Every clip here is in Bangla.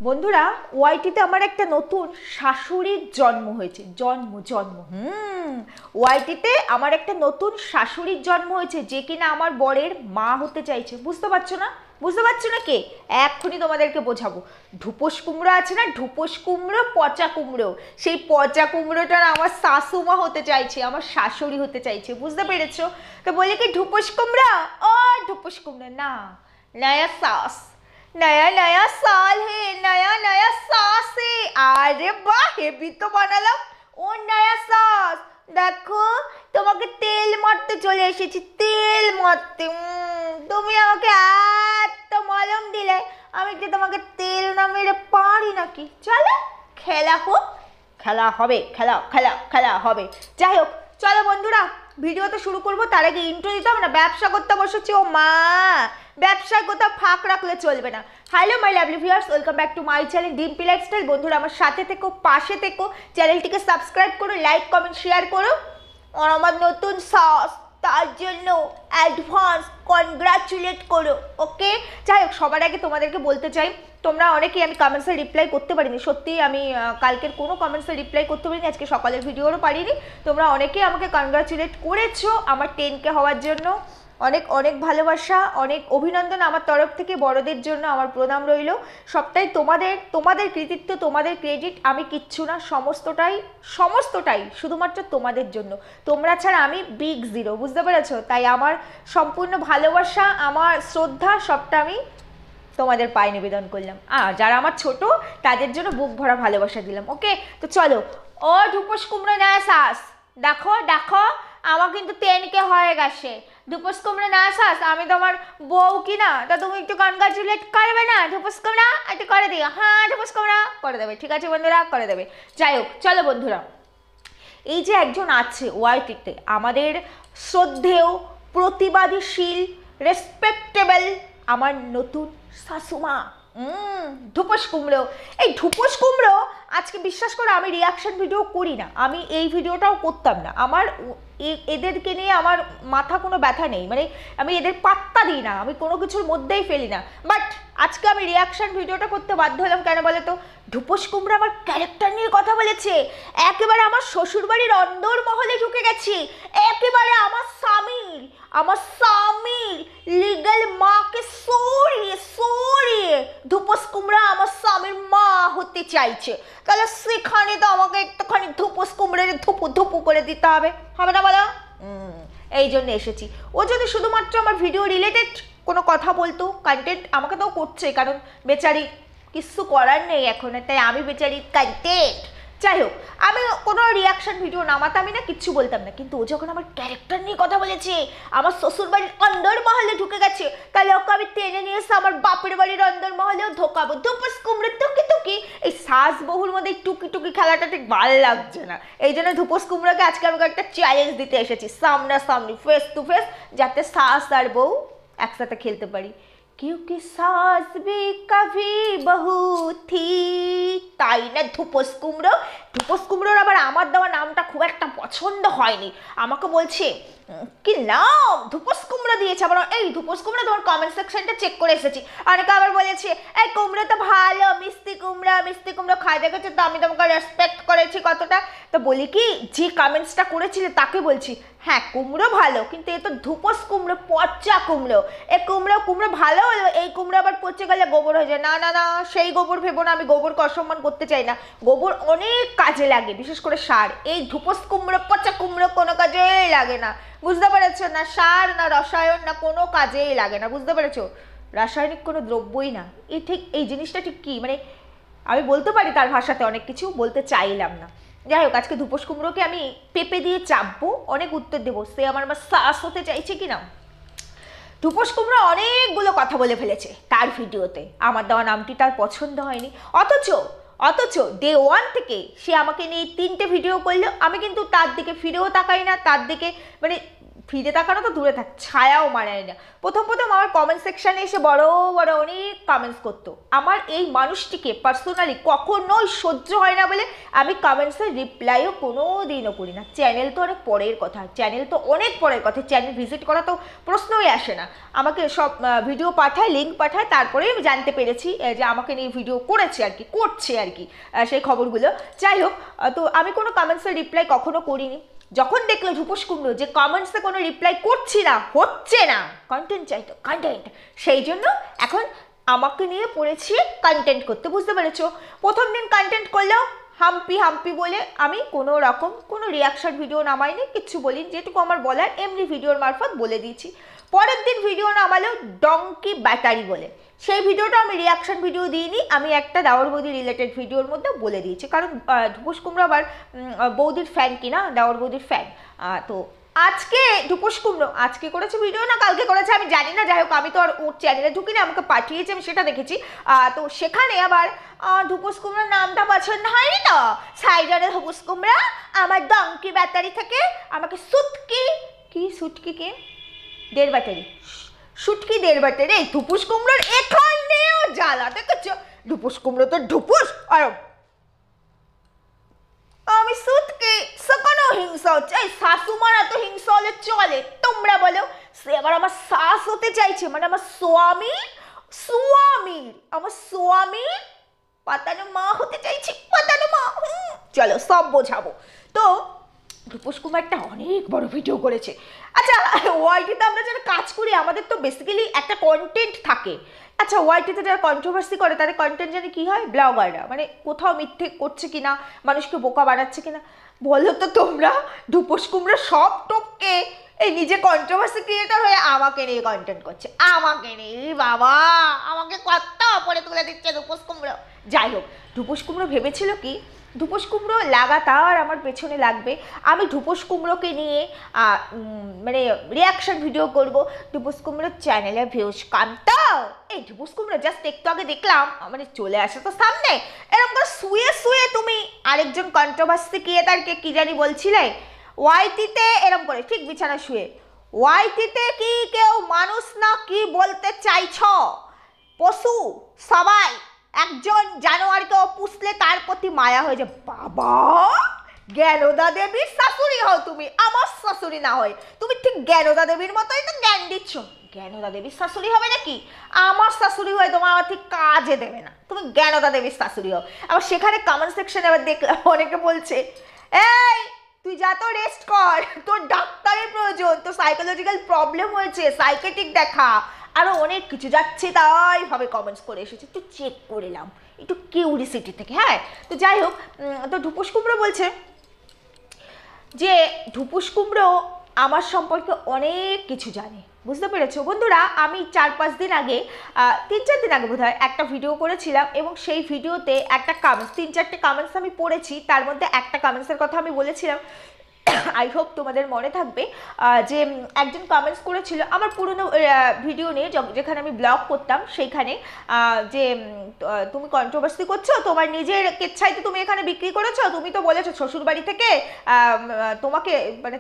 বন্ধুরা, ওয়াইটিতে আমার একটা নতুন শাশুড়ির জন্ম হয়েছে। ওয়াইটিতে আমার একটা নতুন শাশুড়ির জন্ম হয়েছে, যে কিনা আমার বরের মা হতে চাইছে। বুঝতে পারছো না? বুঝতে পারছো না কে? এক্ষুনি তোমাদেরকে বোঝাবো। ঢুপোস কুমড়ো আছে না, ঢুপোস কুমড়ো, পচা কুমড়ো, সেই পচা কুমড়োটা না আমার শাশুমা হতে চাইছে, আমার শাশুড়ি হতে চাইছে। বুঝতে পেরেছো? তো বলে কি ঢুপোস কুমড়া, ও ঢুপোস কুমড়া না, নয়া সাস, नया नया साल है, नया नया सास है। अरे वाह, हेवी तो বানালাম। ও নয়া সাস, দেখো তোমাকে তেল মারতে চলে এসেছি, তেল মারতে। তুমি আমাকে এত মলম দিলে, আমি কি তোমাকে তেল না মেরে পারি নাকি? চলো খেলা হোক, খেলা হবে, খেলা খেলা খেলা হবে। যাই হোক, চলো বন্ধুরা, ভিডিও তো শুরু করবো, তার আগে ইন্ট্রো দিতে হবে না। ব্যবসা করতে বসেছি, ও মা, ব্যবসায় কোথাও ফাঁক রাখলে চলবে না। Hello my lovely viewers, welcome back to my channel Dimpi lifestyle. বন্ধুরা, আমার সাথে থেকো, পাশে থেকো, চ্যানেলটিকে সাবস্ক্রাইব করো, লাইক কমেন্ট শেয়ার করো। আর আমার নতুন সাস, তার জন্য অ্যাডভান্স কনগ্রাচুলেট করো, ওকে? যাই হোক, সবার আগে তোমাদেরকে বলতে চাই, তোমরা অনেকেই, আমি কমেন্টসে রিপ্লাই করতে পারিনি, সত্যি আমি কালকের কোনো কমেন্টসে রিপ্লাই করতে পারিনি, আজকে সকালের ভিডিওরও পারিনি। তোমরা অনেকেই আমাকে কনগ্রাচুলেট করেছো আমার 10K হওয়ার জন্য। অনেক অনেক ভালোবাসা, অনেক অভিনন্দন আমার তরফ থেকে। বড়দের জন্য আমার প্রণাম রইল। সবটাই তোমাদের কৃতিত্ব, তোমাদের ক্রেডিট। আমি কিচ্ছু না, সমস্তটাই শুধুমাত্র তোমাদের জন্য। তোমরা ছাড়া আমি বিগ জিরো, বুঝতে পেরেছো? তাই আমার সম্পূর্ণ ভালোবাসা, আমার শ্রদ্ধা, সবটা আমি তোমাদের পায়ে নিবেদন করলাম। যারা আমার ছোট, তাদের জন্য বুক ভরা ভালোবাসা দিলাম, ওকে? তো চলো, ও ঢুপোস কুমড়ো না শাস, দেখো দেখো, আমার কিন্তু 10K হয়ে গেছে। ঢুপোস কুমড়ো না শাস, আমি তোমার বউ কি না? তা তুমি একটু কনগ্রাচুলেট করবে না? ঢুপোস কুমড়া একটু করে দিও। হ্যাঁ, ঢুপোস কুমড়া করে দেবে, ঠিক আছে বন্ধুরা, করে দেবে। যাই হোক, চলো বন্ধুরা, এই যে একজন আছে ওয়াইটিতে, আমাদের শ্রদ্ধেয়, প্রতিবাদীশীল, রেসপেক্টেবল আমার নতুন শাশুমা, ঢুপোস কুমড়ো। এই ঢুপোস কুমড়ো, আজকে বিশ্বাস করে আমি রিয়াকশন ভিডিও করি না, আমি এই ভিডিওটাও করতাম না। আমার এদেরকে নিয়ে আমার মাথা কোনো ব্যথা নেই, মানে আমি এদের পাত্তা দিই না, আমি কোনো কিছুর মধ্যেই ফেলি না। বাট আজকে আমি রিয়াকশন ভিডিওটা করতে বাধ্য হলাম। কেন বলে তো? ঢুপোস কুমড়ো আমার ক্যারেক্টার নিয়ে কথা বলেছে, একেবারে আমার শ্বশুরবাড়ির অন্দরমহলে ঢুকে গেছি, একেবারে আমার স্বামীর লিগ্যাল মাকে সরিয়ে ঢুপোস কুমড়া আমার স্বামীর মা হতে চাইছে। তাহলে সেখানে তো আমাকে একটুখানি ঢুপোস কুমড়ের ধুপু ধুপু করে দিতে হবে, হবে না বলো? এই জন্য এসেছি। ও যদি শুধুমাত্র আমার ভিডিও রিলেটেড কোনো কথা বলতো, কন্টেন্ট, আমাকে তো করছে, কারণ বেচারি কিছু করার নেই এখন, তাই আমি বেচারি কন্টেন্ট। যাই হোক, আমি কোনো রিয়াকশন ভিডিও নামাতামই না, কিচ্ছু বলতাম না। কিন্তু ও যখন আমার ক্যারেক্টার নিয়ে কথা বলেছে, আমার শ্বশুর বাড়ির অন্দরমহলে ঢুকে গেছে, তাহলে ওকে আমি টেনে নিয়ে এসে আমার বাপের বাড়ির অন্দরমহলেও ঢোকাবো। ঢুপোস কুমড়ো টুকি টুকি, এই শ্বাস বহুর মধ্যে টুকি টুকি খেলাটা ঠিক ভালো লাগছে না। এই জন্য ঢুপোস কুমড়োকে আজকে আমাকে একটা চ্যালেঞ্জ দিতে এসেছি, সামনাসামনি, ফেস টু ফেস, যাতে শ্বাস আর বউ একসাথে খেলতে পারি। क्योंकि सास भी कभी बहू थी, তাই না ঢুপোস কুমড়ো? ঢুপোস কুমড়োর আবার আমার দেওয়া নামটা খুব একটা পছন্দ হয়নি। আমাকে বলছে কি নাম ঢুপোস কুমড়ো দিয়েছে। আবার এই ঢুপোস কুমড়ো, তোমার কমেন্ট সেকশনটা চেক করে এসেছি, অনেকে আবার বলেছে এই কুমড়ো তো ভালো, মিষ্টি কুমড়ো খাই, দেখেছো তো আমি তোমাকে রেসপেক্ট করেছি কতটা। তো বলি কি, যে কমেন্টসটা করেছিলে তাকে বলছি, হ্যাঁ কুমড়ো ভালো, কিন্তু এ তো ঢুপোস কুমড়ো, পচা কুমড়ো। এই কুমড়ো ভালো হলো, এই কুমড়ো আবার পচে গেলে গোবর হয়ে যায়। না না না, সেই গোবর ভেবো না, আমি গোবরকে অসম্মান করতে চাই না। গোবর অনেক কাজে লাগে, বিশেষ করে সার। এই ঢুপোস কুমড়ো, পচা কুমড়ো কোনো কাজেই লাগে না, বুঝতে পেরেছো? না সার, না রসায়ন, না কোনো কাজেই লাগে না, বুঝতে পেরেছো? রাসায়নিক কোনো দ্রব্যই না। এই জিনিসটা ঠিক কি, মানে আমি বলতে পারি তার ভাষাতে অনেক কিছু, বলতে চাইলাম না। যাই হোক, আজকে ঢুপোস কুমড়োকে আমি পেঁপে দিয়ে চাপবো, অনেক উত্তর দেবো, সে আমার শ্বাস হতে চাইছে কি না। ঢুপোস কুমড়ো অনেকগুলো কথা বলে ফেলেছে তার ভিডিওতে, আমার দেওয়া নামটি তার পছন্দ হয়নি। অথচ ডে 1 থেকে সে আমাকে নিয়ে 3টে ভিডিও করলো, আমি কিন্তু তার দিকে ফিরেও তাকাই না, তার দিকে মানে ফিরে তাকানো তো দূরে থাক, ছায়াও মানায় না। প্রথম আমার কমেন্ট সেকশানে এসে বড় বড় অনেক কমেন্টস করতো। আমার এই মানুষটিকে পার্সোনালি কখনোই সহ্য হয় না বলে আমি কমেন্টসের রিপ্লাইও কোনো দিনও করি না। চ্যানেল তো অনেক পরের কথা, চ্যানেল ভিজিট করা তো প্রশ্নই আসে না। আমাকে সব ভিডিও পাঠায়, লিঙ্ক পাঠায়, তারপরেই আমি জানতে পেরেছি যে আমাকে নিয়ে ভিডিও করেছে আর কি, করছে আর কি সেই খবরগুলো। যাই হোক, তো আমি কোনো কমেন্টসের রিপ্লাই কখনো করিনি। যখন দেখলো ধুপোস কুমড়ো যে কমেন্টসে কোনো রিপ্লাই করছি না, হচ্ছে না, কন্টেন্ট চাইতো, কন্টেন্ট, সেই জন্য এখন আমাকে নিয়ে পড়েছি কন্টেন্ট করতে, বুঝতে পেরেছো? প্রথম দিন কন্টেন্ট করলেও হাম্পি বলে আমি কোনো রকম কোনো রিয়াকশন ভিডিও নামাইনি, কিচ্ছু বলিনি, যেটুকু আমার বলার এমনি ভিডিওর মারফত বলে দিয়েছি। পরের দিন ভিডিও নামালেও ডঙ্কি ব্যাটারি বলে, সেই ভিডিওটা আমি রিয়াকশন ভিডিও দিইনি, আমি একটা দাওয়ার বৌদি রিলেটেড ভিডিওর মধ্যে বলে দিয়েছি, কারণ ধুপোস কুমড়ো আবার বৌদির ফ্যান কিনা, দাওয়ার বৌদির ফ্যান। তো আজকে ধুপোস কুমড়ো আজকে করেছে ভিডিও না কালকে করেছে আমি জানি না, যাই হোক আমি তো আর ওর চ্যানেলে ঢুকিনি, আমাকে পাঠিয়েছে, আমি সেটা দেখেছি। তো সেখানে আবার ধুপোস কুমড়োর নামটা পছন্দ হয়নি, তো সাইডারে ধুপোস কুমড়া আমার ডঙ্কি ব্যাটারি থেকে আমাকে সুটকি কে দেড় ব্যাটারি, সুটকি দেড় ব্যাটারি, এই ধুপোস কুমড়োর এখানেও জ্বালা দেখেছো? ধুপোস কুমড়ো তো ধুপোস, আর আমি সুটকি, সেখানে হিংসা হচ্ছে। এই শাশুমার এত হিংসা হলে চলে? তোমরা বলো। সে আবার আমার শাশ হতে চাইছে, মানে আমার আমার স্বামীর পাতানো মা হতে চাইছে, পাতানো মা। চলো সব বোঝাবো। তো ধুপোস কুমড়ো একটা অনেক বড় ভিডিও করেছে। আচ্ছা, ওয়াইটিতে আমরা যারা কাজ করি আমাদের তো বেসিক্যালি একটা কন্টেন্ট থাকে। আচ্ছা, ওয়াইটিতে যারা কন্ট্রোভার্সি করে তাদের কন্টেন্ট জানি কী হয়? ব্লগাররা, মানে কোথাও মিথ্যে করছে কিনা, মানুষকে বোকা বানাচ্ছে কিনা। বলো তো তোমরা, ধুপোস কুমড়ো সব টপকে এই নিজে কন্ট্রোভার্সি ক্রিয়েটার হয়ে আমাকে নিয়ে কন্টেন্ট করছে, আমাকে নিয়ে, বাবা আমাকে কত ওপরে তুলে দিচ্ছে ধুপোস কুমড়ো। যাই হোক, ধুপোস কুমড়ো ভেবেছিল কি ধুপোস কুমড়ো লাগাতার আমার পেছনে লাগবে, আমি ধুপোস কুমড়োকে নিয়ে মানে রিয়াকশন ভিডিও করব, ধুপোস কুমড়োর চ্যানেলে ভিউজ কম। তো এই ধুপোস কুমড়ো জাস্ট একটু আগে দেখলাম মানে চলে আসে তো সামনে, এরকম করে শুয়ে তুমি আরেকজন কন্ট্রোভার্সি ক্রিয়েটারকে কি জানি বলছিলে ওয়াইটিতে, এরকম করে ঠিক বিছানা শুয়ে, ওয়াইটিতে কি কেউ মানুষ না কি বলতে চাইছ? পশু সবাই, একজন জানোয়ারকেও পুষলে তার প্রতি মায়া হয়ে যায়। বাবা, জ্ঞানদা দেবীর শাশুড়ি হও তুমি, আমার শাশুড়ি না হয় তুমি ঠিক জ্ঞানদা দেবীর মতোই তো জ্ঞান দিচ্ছ। জ্ঞানদা দেবীর শাশুড়ি হবে নাকি? আমার শাশুড়ি হয় তোমার আবার ঠিক কাজে দেবে না, তুমি জ্ঞানদা দেবীর শাশুড়ি হও। আবার সেখানে কমেন্ট সেকশনে আবার দেখলাম অনেকে বলছে, এই তুই যা তো রেস্ট কর, তোর ডাক্তারের প্রয়োজন, তোর সাইকোলজিক্যাল প্রবলেম হয়েছে, সাইকেট্রিক দেখা, আরও অনেক কিছু যাচ্ছে তাই ভাবে কমেন্টস করে এসেছে। একটু চেক করলাম একটু কিউরিসিটি থেকে। হ্যাঁ, তো যাই হোক, তো ধুপোস কুমড়ো বলছে যে ধুপোস কুমড়ো আমার সম্পর্কে অনেক কিছু জানে, বুঝতে পেরেছো বন্ধুরা? আমি 4-5 দিন আগে 3-4 দিন আগে বোধহয় একটা ভিডিও করেছিলাম, এবং সেই ভিডিওতে একটা কমেন্টস 3-4টে কমেন্টস আমি পড়েছি, তার মধ্যে একটা কমেন্টসের কথা আমি বলেছিলাম, আই হোপ তোমাদের মনে থাকবে, যে একজন কমেন্টস করেছিল আমার পুরনো ভিডিও নিয়ে, যেখানে আমি ব্লগ করতাম সেইখানে, যে তুমি কন্ট্রোভার্সি করছো, তোমার নিজের কেচ্ছাইতে তুমি এখানে বিক্রি করেছো, তুমি তো বলেছো শ্বশুরবাড়ি থেকে তোমাকে মানে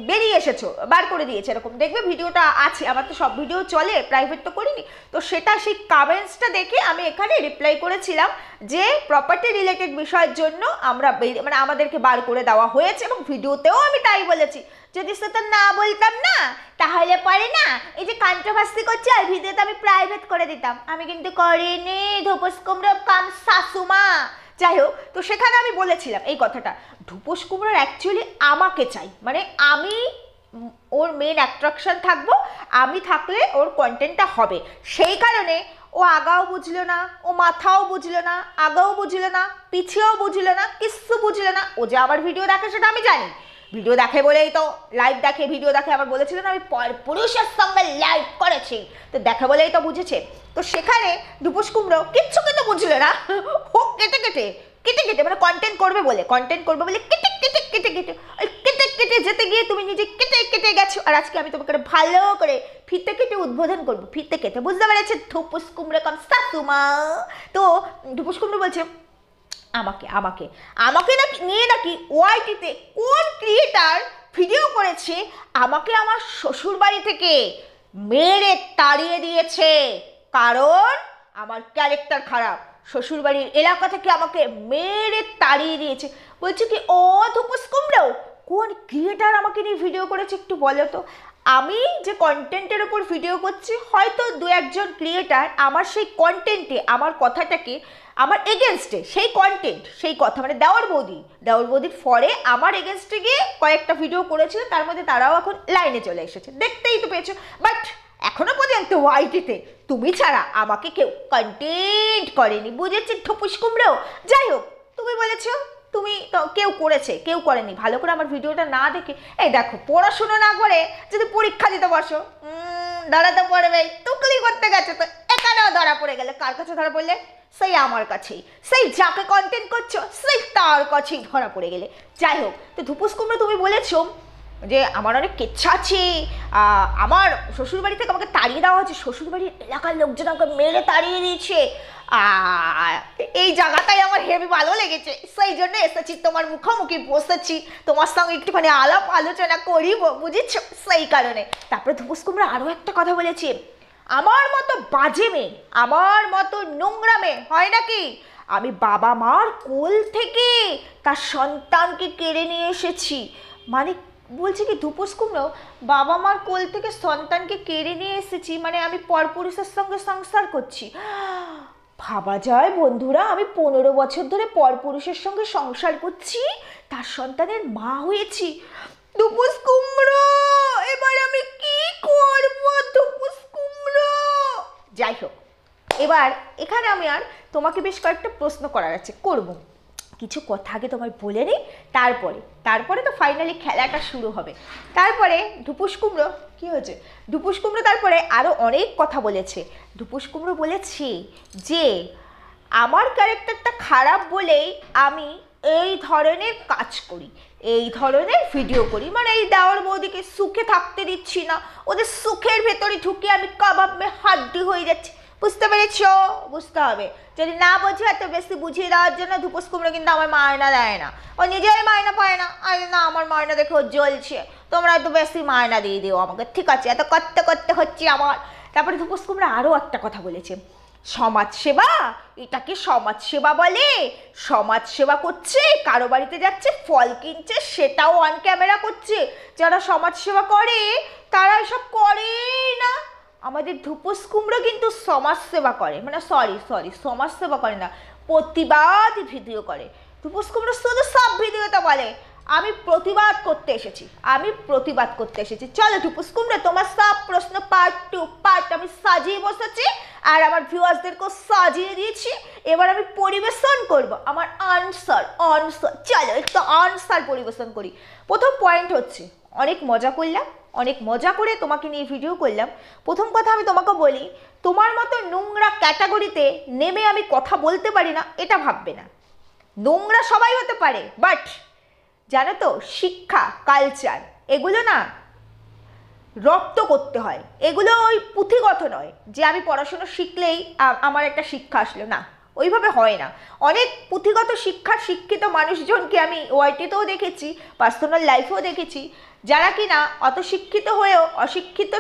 বেরিয়ে এসেছো, বার করে দিয়েছে, এরকম দেখবে ভিডিওটা আছে, আমার তো সব ভিডিও চলে, প্রাইভেট তো করিনি। তো সেটা সেই কমেন্টসটা দেখে আমি এখানে রিপ্লাই করেছিলাম যে প্রপার্টি রিলেটেড বিষয়ের জন্য আমরা মানে আমাদেরকে বার করে দেওয়া হয়েছে, এবং ভিডিওতেও আমি তাই বলেছি। যদি সেটা না বলতাম না তাহলে পরে না এই যে কন্ট্রোভার্সি করছে আর ভিডিওতে আমি প্রাইভেট করে দিতাম, আমি কিন্তু করিনি। ধুপোস কুমড়ো কাম শাশুমা। যাই হোক, তো সেখানে আমি বলেছিলাম এই কথাটা, ধুপোস কুমড়োর অ্যাকচুয়ালি আমাকে চাই, মানে আমি ওর মেন অ্যাট্রাকশন থাকবো, আমি থাকলে ওর কন্টেন্টটা হবে। সেই কারণে ও আগাও বুঝলো না, ও মাথাও বুঝলো না, আগাও বুঝলো না, পিছিয়েও বুঝলো না, কিচ্ছু বুঝলো না। ও যে আমার ভিডিও দেখে সেটা আমি জানি, ভিডিও দেখে বলেই তো, লাইভ দেখে, ভিডিও দেখে, আবার বলেছিল না আমি পুরুষের সঙ্গে লাইভ করেছি, তো দেখে বলেই তো বুঝেছে। তো সেখানে ধুপোস কুমড়ো কিচ্ছু কিন্তু বুঝলো না, ও কেটে মানে কন্টেন্ট করবে বলে কেটে যেতে গিয়ে তুমি নিজে কেটে গেছো, আর আজকে আমি তোমাকে ভালো করে ফিতে কেটে উদ্বোধন করবো, ফিতে কেটে, বুঝতে পেরেছে? ধুপোস কুমড়ো কাম শাশুমা। তো ধুপোস কুমড়ো বলছে আমাকে নাকি নিয়ে নাকি ওয়াইটিতে কোন ক্রিয়েটার ভিডিও করেছে আমাকে আমার শ্বশুর বাড়ি থেকে মেরে তাড়িয়ে দিয়েছে, কারণ আমার ক্যারেক্টার খারাপ। শ্বশুরবাড়ির এলাকা থেকে আমাকে মেরে তাড়িয়ে দিয়েছে। বলছে কি ও ধুপুস কুমড়ো, কোন ক্রিয়েটার আমাকে নিয়ে ভিডিও করেছে একটু বলো তো। আমি যে কন্টেন্টের ওপর ভিডিও করছি, হয়তো দু একজন ক্রিয়েটার আমার সেই কন্টেন্টে আমার কথাটাকে আমার এগেনস্টে সেই কথা মানে দেওর বৌদির ফরে আমার এগেনস্টে গিয়ে কয়েকটা ভিডিও করেছিল, তার মধ্যে তারাও এখন লাইনে চলে এসেছে, দেখতেই তো পেয়েছো। বাট এখনো পর্যন্ত ওয়াইটিতে তুমি ছাড়া আমাকে কেউ কন্টেন্ট করেনি, বুঝেছি ধুপুস কুমড়ো। যাই হোক, তুমি বলেছো তুমি তো কেউ করেছে, কেউ করেনি। ভালো করে আমার ভিডিওটা না দেখে, এই দেখো পড়াশুনো না করে যদি পরীক্ষা দিতে বসো, দাঁড়াতে পড়বে, টুকলি করতে গেছে তো এখানেও ধরা পড়ে গেলে। কার কাছে ধরা পড়লে? সেই আমার কাছেই, সেই যাকে কন্টেন্ট করছো সেই তার কাছেই ধরা পড়ে গেলে। যাই হোক, তো ধুপুস কুমড়ো তুমি বলেছো যে আমার অনেক কেচ্ছা আছে, আমার শ্বশুরবাড়ি থেকে আমাকে তাড়িয়ে দেওয়া হয়েছে, শ্বশুরবাড়ির এলাকার লোকজন আমাকে মেরে তাড়িয়ে দিয়েছে। এই জায়গাটাই আমার হেভি ভালো লেগেছে, সেই জন্য এসেছি তোমার মুখোমুখি বসেছি, তোমার সঙ্গে একটুখানি আলাপ আলোচনা করিব, বুঝেছো, সেই কারণে। তারপরে ধুপুস কুমড়ো আরও একটা কথা বলেছে, আমার মতো বাজে মেয়ে, আমার মতো নোংরা মেয়ে হয় নাকি? আমি বাবা মার কোল থেকে তার সন্তানকে কেড়ে নিয়ে এসেছি। মানে বলছি কি ধুপুস কুমড়ো, বাবা মার কোল থেকে সন্তানকে কেড়ে নিয়ে এসেছি মানে আমি পরপুরুষের সঙ্গে সংসার করছি। ভাবা যায় বন্ধুরা, আমি 15 বছর ধরে পরপুরুষের সঙ্গে সংসার করছি, তার সন্তানের মা হয়েছি। ধুপুস কুমড়ো, এবার আমি কি করব ধুপুস কুমড়ো? যাই হোক, এবার এখানে আমি আর তোমাকে বেশ কয়েকটা প্রশ্ন করার আছে, করব। কিছু কথা আগে তোমায় বলে নিই, তারপরে তো ফাইনালি খেলাটা শুরু হবে। তারপরে ধুপুস কুমড়ো কী হয়েছে, ধুপুস কুমড়ো তারপরে আরও অনেক কথা বলেছে। ধুপুস কুমড়ো বলেছে যে আমার ক্যারেক্টারটা খারাপ বলেই আমি এই ধরনের কাজ করি, এই ধরনের ভিডিও করি, মানে এই দেওর বৌদিকে সুখে থাকতে দিচ্ছি না, ওদের সুখের ভেতরে ঢুকে আমি কাবাব মে হাড্ডি হয়ে যাচ্ছি। বুঝতে পেরেছ? বুঝতে হবে। যদি না বোঝে এত বেশি বুঝিয়ে দেওয়ার জন্য ধুপুস কুমড়ো কিন্তু আমার মায়না দেয় না, ও নিজেই মায়না পায় না। আর না, আমার মায়না দেখে ও জ্বলছে, তোমরা একটু বেশি মায়না দিয়ে দিও আমাকে, ঠিক আছে, এত করতে করতে হচ্ছে আমার। তারপরে ধুপুস কুমড়ো আরও একটা কথা বলেছে, সমাজসেবা, এটাকে সমাজসেবা বলে? সমাজসেবা করছে, কারো বাড়িতে যাচ্ছে ফল কিনছে, সেটাও অন ক্যামেরা করছে। যারা সমাজসেবা করে তারা এসব করে না। আমাদের ধুপুস কুমড়ো কিন্তু সমাজসেবা করে, মানে সরি সমাজসেবা করে না, প্রতিবাদ ভিডিও করে। ধুপুস কুমড়ো শুধু সব ভিডিওতে বলে আমি প্রতিবাদ করতে এসেছি। চলো ধুপুস কুমড়ো, তোমার সব প্রশ্ন পার্ট টু পার্ট আমি সাজিয়ে বসেছি, আর আমার ভিউয়ার্সদেরকেও সাজিয়ে দিয়েছি। এবার আমি পরিবেশন করব আমার আনসার। চলো একটু আনসার পরিবেশন করি। প্রথম পয়েন্ট হচ্ছে, অনেক মজা করলাম, অনেক মজা করে তোমাকে নিয়ে ভিডিও করলাম। প্রথম কথা আমি তোমাকে বলি, তোমার মতো নোংরা ক্যাটাগরিতে নেমে আমি কথা বলতে পারি না এটা ভাববে না। নোংরা সবাই হতে পারে, বাট জানো তো শিক্ষা কালচার এগুলো না রপ্ত করতে হয়, এগুলো ওই পুঁথিগত নয় যে আমি পড়াশোনা শিখলেই আমার একটা শিক্ষা আসলো, না, ওইভাবে হয় না। অনেক পুঁথিগত শিক্ষিত মানুষজনকে আমি ওয়াইটিতেও দেখেছি, পার্সোনাল লাইফেও দেখেছি, যারা কিনা অত শিক্ষিত হয়েও অশিক্ষিত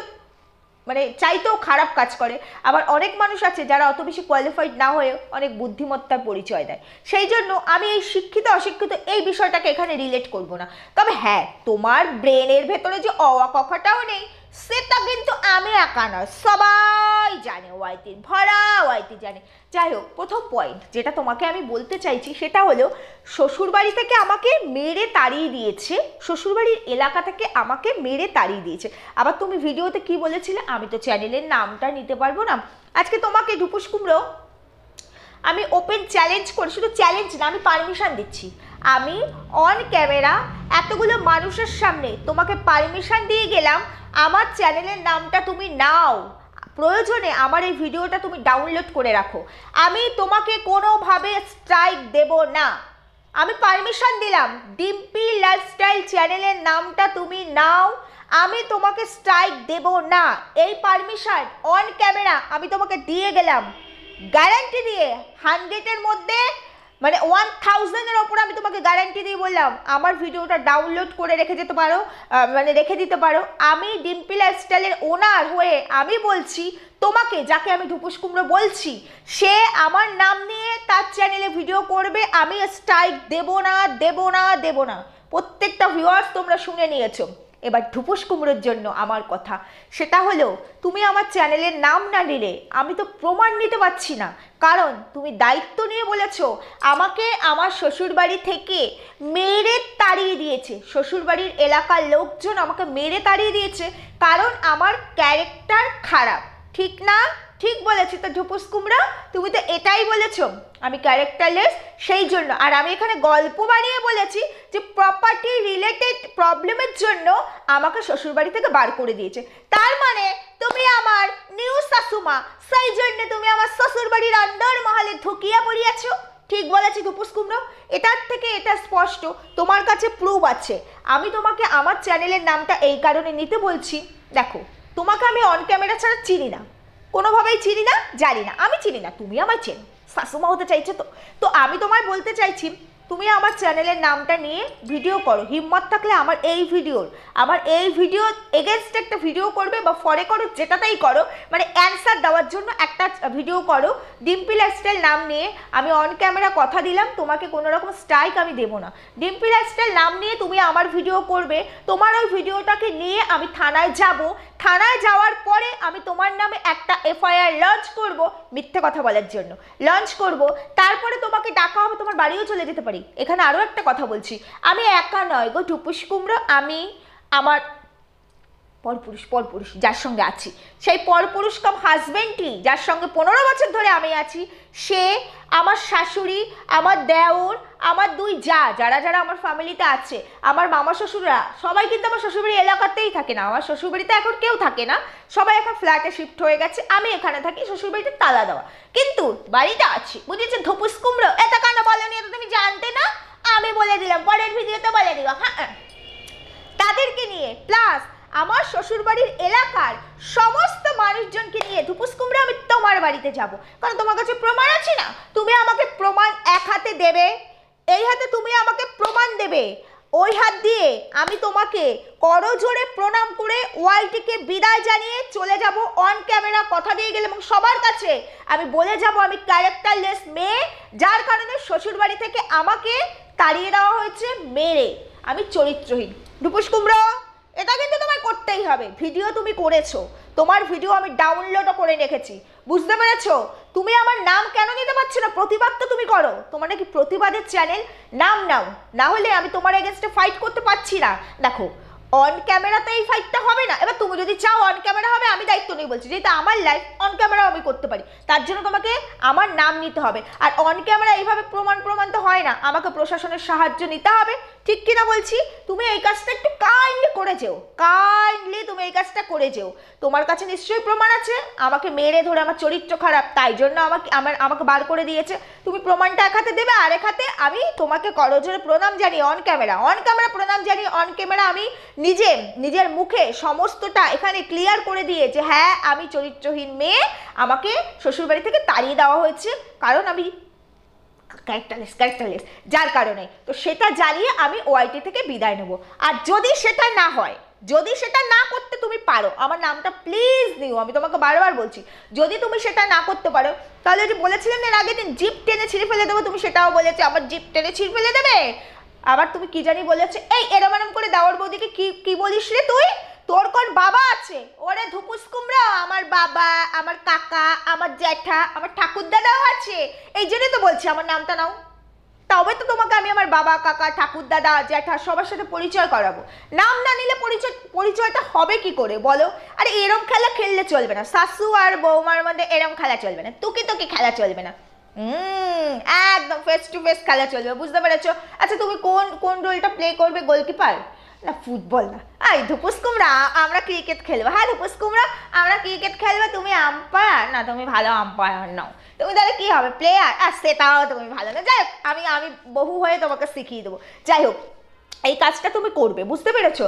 মানে চাইতেও খারাপ কাজ করে। আবার অনেক মানুষ আছে যারা অত বেশি কোয়ালিফাইড না হয়েও অনেক বুদ্ধিমত্তার পরিচয় দেয়। সেই জন্য আমি এই শিক্ষিত অশিক্ষিত এই বিষয়টাকে এখানে রিলেট করব না। তবে হ্যাঁ, তোমার ব্রেনের ভেতরে যে অওয়া কথাটাও নেই সেটা কিন্তু আমি একা নয়, সবাই জানে, ওয়াইটির ভরা ওয়াইটি জানে। যাই হোক, প্রথম পয়েন্ট যেটা তোমাকে আমি বলতে চাইছি সেটা হলো, শ্বশুরবাড়ি থেকে আমাকে মেরে তাড়িয়ে দিয়েছে, শ্বশুরবাড়ির এলাকা থেকে আমাকে মেরে তাড়িয়ে দিয়েছে। আবার তুমি ভিডিওতে কি বলেছিলে, আমি তো চ্যানেলের নামটা নিতে পারবো না। আজকে তোমাকে ধুপুস কুমড়ো আমি ওপেন চ্যালেঞ্জ করি, শুধু চ্যালেঞ্জ না, আমি পারমিশন দিচ্ছি, আমি অন ক্যামেরা এতগুলো মানুষের সামনে তোমাকে পারমিশন দিয়ে গেলাম, আমার চ্যানেলের নামটা তুমি নাও, প্রয়োজনে আমার এই ভিডিওটা তুমি ডাউনলোড করে রাখো, আমি তোমাকে কোনোভাবে স্ট্রাইক দেব না। আমি পারমিশন দিলাম, ডিম্পি লাইফস্টাইল চ্যানেলের নামটা তুমি নাও, আমি তোমাকে স্ট্রাইক দেব না। এই পারমিশন অন ক্যামেরা আমি তোমাকে দিয়ে গেলাম, গ্যারান্টি দিয়ে 100-এর মধ্যে মানে 1000-এর ওপর আমি তোমাকে গ্যারান্টি দিয়ে বললাম আমার ভিডিওটা ডাউনলোড করে রেখে যেতে পারো, মানে রেখে দিতে পারো। আমি ডিম্পি লাইফস্টাইলের ওনার হয়ে আমি বলছি তোমাকে, যাকে আমি ঢুপুস কুমড়ো বলছি, সে আমার নাম নিয়ে তার চ্যানেলে ভিডিও করবে, আমি স্ট্রাইক দেব না, দেব না, দেব না। প্রত্যেকটা ভিউয়ার্স তোমরা শুনে নিয়েছো। এবার ঢুপুস কুমড়োর জন্য আমার কথা, সেটা হলো তুমি আমার চ্যানেলের নাম না নিলে আমি তো প্রমাণ নিতে পারছি না। কারণ তুমি দায়িত্ব নিয়ে বলেছো আমাকে আমার শ্বশুরবাড়ি থেকে মেরে তাড়িয়ে দিয়েছে, শ্বশুরবাড়ির এলাকার লোকজন আমাকে মেরে তাড়িয়ে দিয়েছে কারণ আমার ক্যারেক্টার খারাপ, ঠিক না? ঠিক বলেছি তো ঢুপুস কুমড়া, তুমি তো এটাই বলেছো আমি ক্যারেক্টারলেস, সেই জন্য। আর আমি এখানে গল্প বানিয়ে বলেছি যে প্রপার্টি রিলেটেড প্রবলেমের জন্য আমাকে শ্বশুরবাড়ি থেকে বার করে দিয়েছে। তার মানে তুমি আমার নিউ শাশুমা, সেই জন্য তুমি আমার শ্বশুরবাড়ির আন্ডার মহলে ঢুকিয়ে পড়িয়েছো। ঠিক বলেছি ঢুপুস কুমড়ো? এটার থেকে এটা স্পষ্ট তোমার কাছে প্রুফ আছে। আমি তোমাকে আমার চ্যানেলের নামটা এই কারণে নিতে বলছি, দেখো তোমাকে আমি অন ক্যামেরা ছাড়া চিনি না, কোনোভাবেই চিনি না, জানি না, আমি চিনি না, তুমি আমার চেনো, শাশুমা হতে চাইছে তো। তো আমি তোমায় বলতে চাইছি তুমি আমার চ্যানেলের নামটা নিয়ে ভিডিও করো, হিম্মত থাকলে আমার এই ভিডিওর এগেনস্ট একটা ভিডিও করবে বা ফরে করো, যেটাতেই করো, মানে অ্যান্সার দেওয়ার জন্য একটা ভিডিও করো ডিম্পি লাইফস্টাইল নাম নিয়ে। আমি অন ক্যামেরা কথা দিলাম তোমাকে কোনো রকম স্ট্রাইক আমি দেবো না। ডিম্পি লাইফস্টাইল নাম নিয়ে তুমি আমার ভিডিও করবে, তোমার ওই ভিডিওটাকে নিয়ে আমি থানায় যাব, থানায় যাওয়ার পরে আমি তোমার নামে একটা এফআইআর লঞ্চ করব, মিথ্যে কথা বলার জন্য লঞ্চ করব। তারপরে তোমাকে ডাকা হবে, তোমার বাড়িও চলে যেতে পারি। এখানে আরও একটা কথা বলছি, আমি একা নয় গো ঢুপুস কুমড়ো, আমি আমার পরপুরুষ যার সঙ্গে আছি, সেই পরপুরুষ কাম হাজবেন্ডটি যার সঙ্গে 15 বছর ধরে আমি আছি, সে আমার শাশুড়ি, আমার দেওর, আমার 2 যা, যারা যারা আমার ফ্যামিলিতে আছে, আমার মামা শ্বশুররা, সবাই কিন্তু আমার শ্বশুরবাড়ি এলাকাতেই থাকে না। আমার শ্বশুরবাড়িতে এখন কেউ থাকে না, সবাই এখন ফ্ল্যাটে শিফট হয়ে গেছে, আমি এখানে থাকি, শ্বশুরবাড়িতে তালা দেওয়া, কিন্তু বাড়িটা আছে, বুঝেছো ঢুপুস কুমড়ো? এটা কেন বলনি? এটা তুমি জানতে না, আমি বলে দিলাম, পরের ভিডিওতে বলে দিবা। হ্যাঁ, তাদেরকে নিয়ে প্লাস আমার শ্বশুরবাড়ির এলাকার সমস্ত মানুষজনকে নিয়ে ঢুপুস কুমড়া আমি তোমার বাড়িতে যাব, কারণ তোমার কাছে প্রমাণ আছে না। তুমি আমাকে প্রমাণ এক হাতে দেবে, এই হাতে তুমি আমাকে প্রমাণ দেবে, ওই হাত দিয়ে আমি তোমাকে করজোড়ে প্রণাম করে ওয়াইটিকে বিদায় জানিয়ে চলে যাব অন ক্যামেরা কথা দিয়ে গেলে, এবং সবার কাছে আমি বলে যাব আমি ক্যারেক্টারলেস মেয়ে, যার কারণে শ্বশুরবাড়ি থেকে আমাকে তাড়িয়ে দেওয়া হয়েছে মেরে, আমি চরিত্রহীন। ঢুপুস কুমড়ো, এটা কিন্তু তোমায় করতেই হবে। ভিডিও তুমি করেছো, তোমার ভিডিও আমি ডাউনলোডও করে রেখেছি, বুঝতে পেরেছো? তুমি আমার নাম কেন নিতে পারছো না? প্রতিবাদ তো তুমি করো, তোমার নাকি প্রতিবাদের চ্যানেল, নাম নাও, না হলে আমি তোমার এগেনস্টে ফাইট করতে পারছি না। দেখো অন ক্যামেরাতে এই ফাইটটা হবে না, এবার তুমি যদি চাও অন ক্যামেরা হবে, আমি দায়িত্ব নেই বলছি, যেহেতু আমার লাইফ অন ক্যামেরাও আমি করতে পারি, তার জন্য তোমাকে আমার নাম নিতে হবে। আর অন ক্যামেরা এইভাবে প্রমাণ তো হয় না, আমাকে প্রশাসনের সাহায্য নিতে হবে, ঠিক কিনা বলছি? তুমি এই কাজটা একটু কাইন্ডলি করে যেও, কাইন্ডলি তুমি এই কাজটা করে যেও। তোমার কাছে নিশ্চয়ই প্রমাণ আছে, আমাকে মেরে ধরে আমার চরিত্র খারাপ তাই জন্য আমাকে বার করে দিয়েছে, তুমি প্রমাণটা এক হাতে দেবে, আর এক হাতে আমি তোমাকে করজোড়ে প্রণাম জানিয়ে অন ক্যামেরা প্রণাম জানিয়ে অন ক্যামেরা আমি নিজের মুখে সমস্তটা এখানে ক্লিয়ার করে দিয়ে যে হ্যাঁ আমি চরিত্রহীন মেয়ে, আমাকে শ্বশুরবাড়ি থেকে তাড়িয়ে দেওয়া হয়েছে কারণ আমি ক্যারেক্টারলেস, যার কারণে তো সেটা জানিয়ে আমি ওআইটি থেকে বিদায় নেব। আর যদি সেটা না হয়, যদি সেটা না করতে তুমি পারো, আমার নামটা প্লিজ নিও, আমি তোমাকে বারবার বলছি, যদি তুমি সেটা না করতে পারো, তাহলে যে বলেছিলেন এর আগের দিন জিপ টেনে ছিঁড়ে ফেলে দেবো, তুমি সেটাও বলেছো আমার জিপ টেনে ছিঁড়ে ফেলে দেবে। আবার তুমি কি জানি বলেছো, এই এরম করে দেওয়ার বৌদিকে কি বলিস রে তুই? তোর কোন বাবা আছে? ওরে ঢুপুস কুমড়া, আমার বাবা, আমার কাকা, আমার জ্যাঠা, আমার ঠাকুরদাদাও আছে, এই জন্যই তো বলছি আমার নামটা নাও। তবে তো তোমাকে আমি আমার বাবা, কাকা, ঠাকুরদাদা, জ্যাঠা সবার সাথে পরিচয় করাবো। নাম না নিলে পরিচয়টা হবে কি করে বলো? আরে এরম খেলা খেললে চলবে না, শাশু আর বৌমার মধ্যে এরম খেলা চলবে না, তুকি খেলা চলবে না, একদম ফেস টু ফেস খেলা চলবে, বুঝতে পেরেছো? আচ্ছা তুমি কোন রোলটা প্লে করবে? গোলকিপার না ফুটবল না? এই ঢুপুস কুমড়া আমরা ক্রিকেট খেলবো। হ্যাঁ ঢুপুস কুমড়া আমরা ক্রিকেট খেলবো, তুমি আম্পায়ার না, তুমি ভালো আম্পায়ার নাও, তুমি তাহলে কি হবে প্লেয়ার? আর সেটাও তুমি ভালো না। যাই হোক আমি বহু হয়ে তোমাকে শিখিয়ে দেবো। যাই হোক এই কাজটা তুমি করবে, বুঝতে পেরেছো?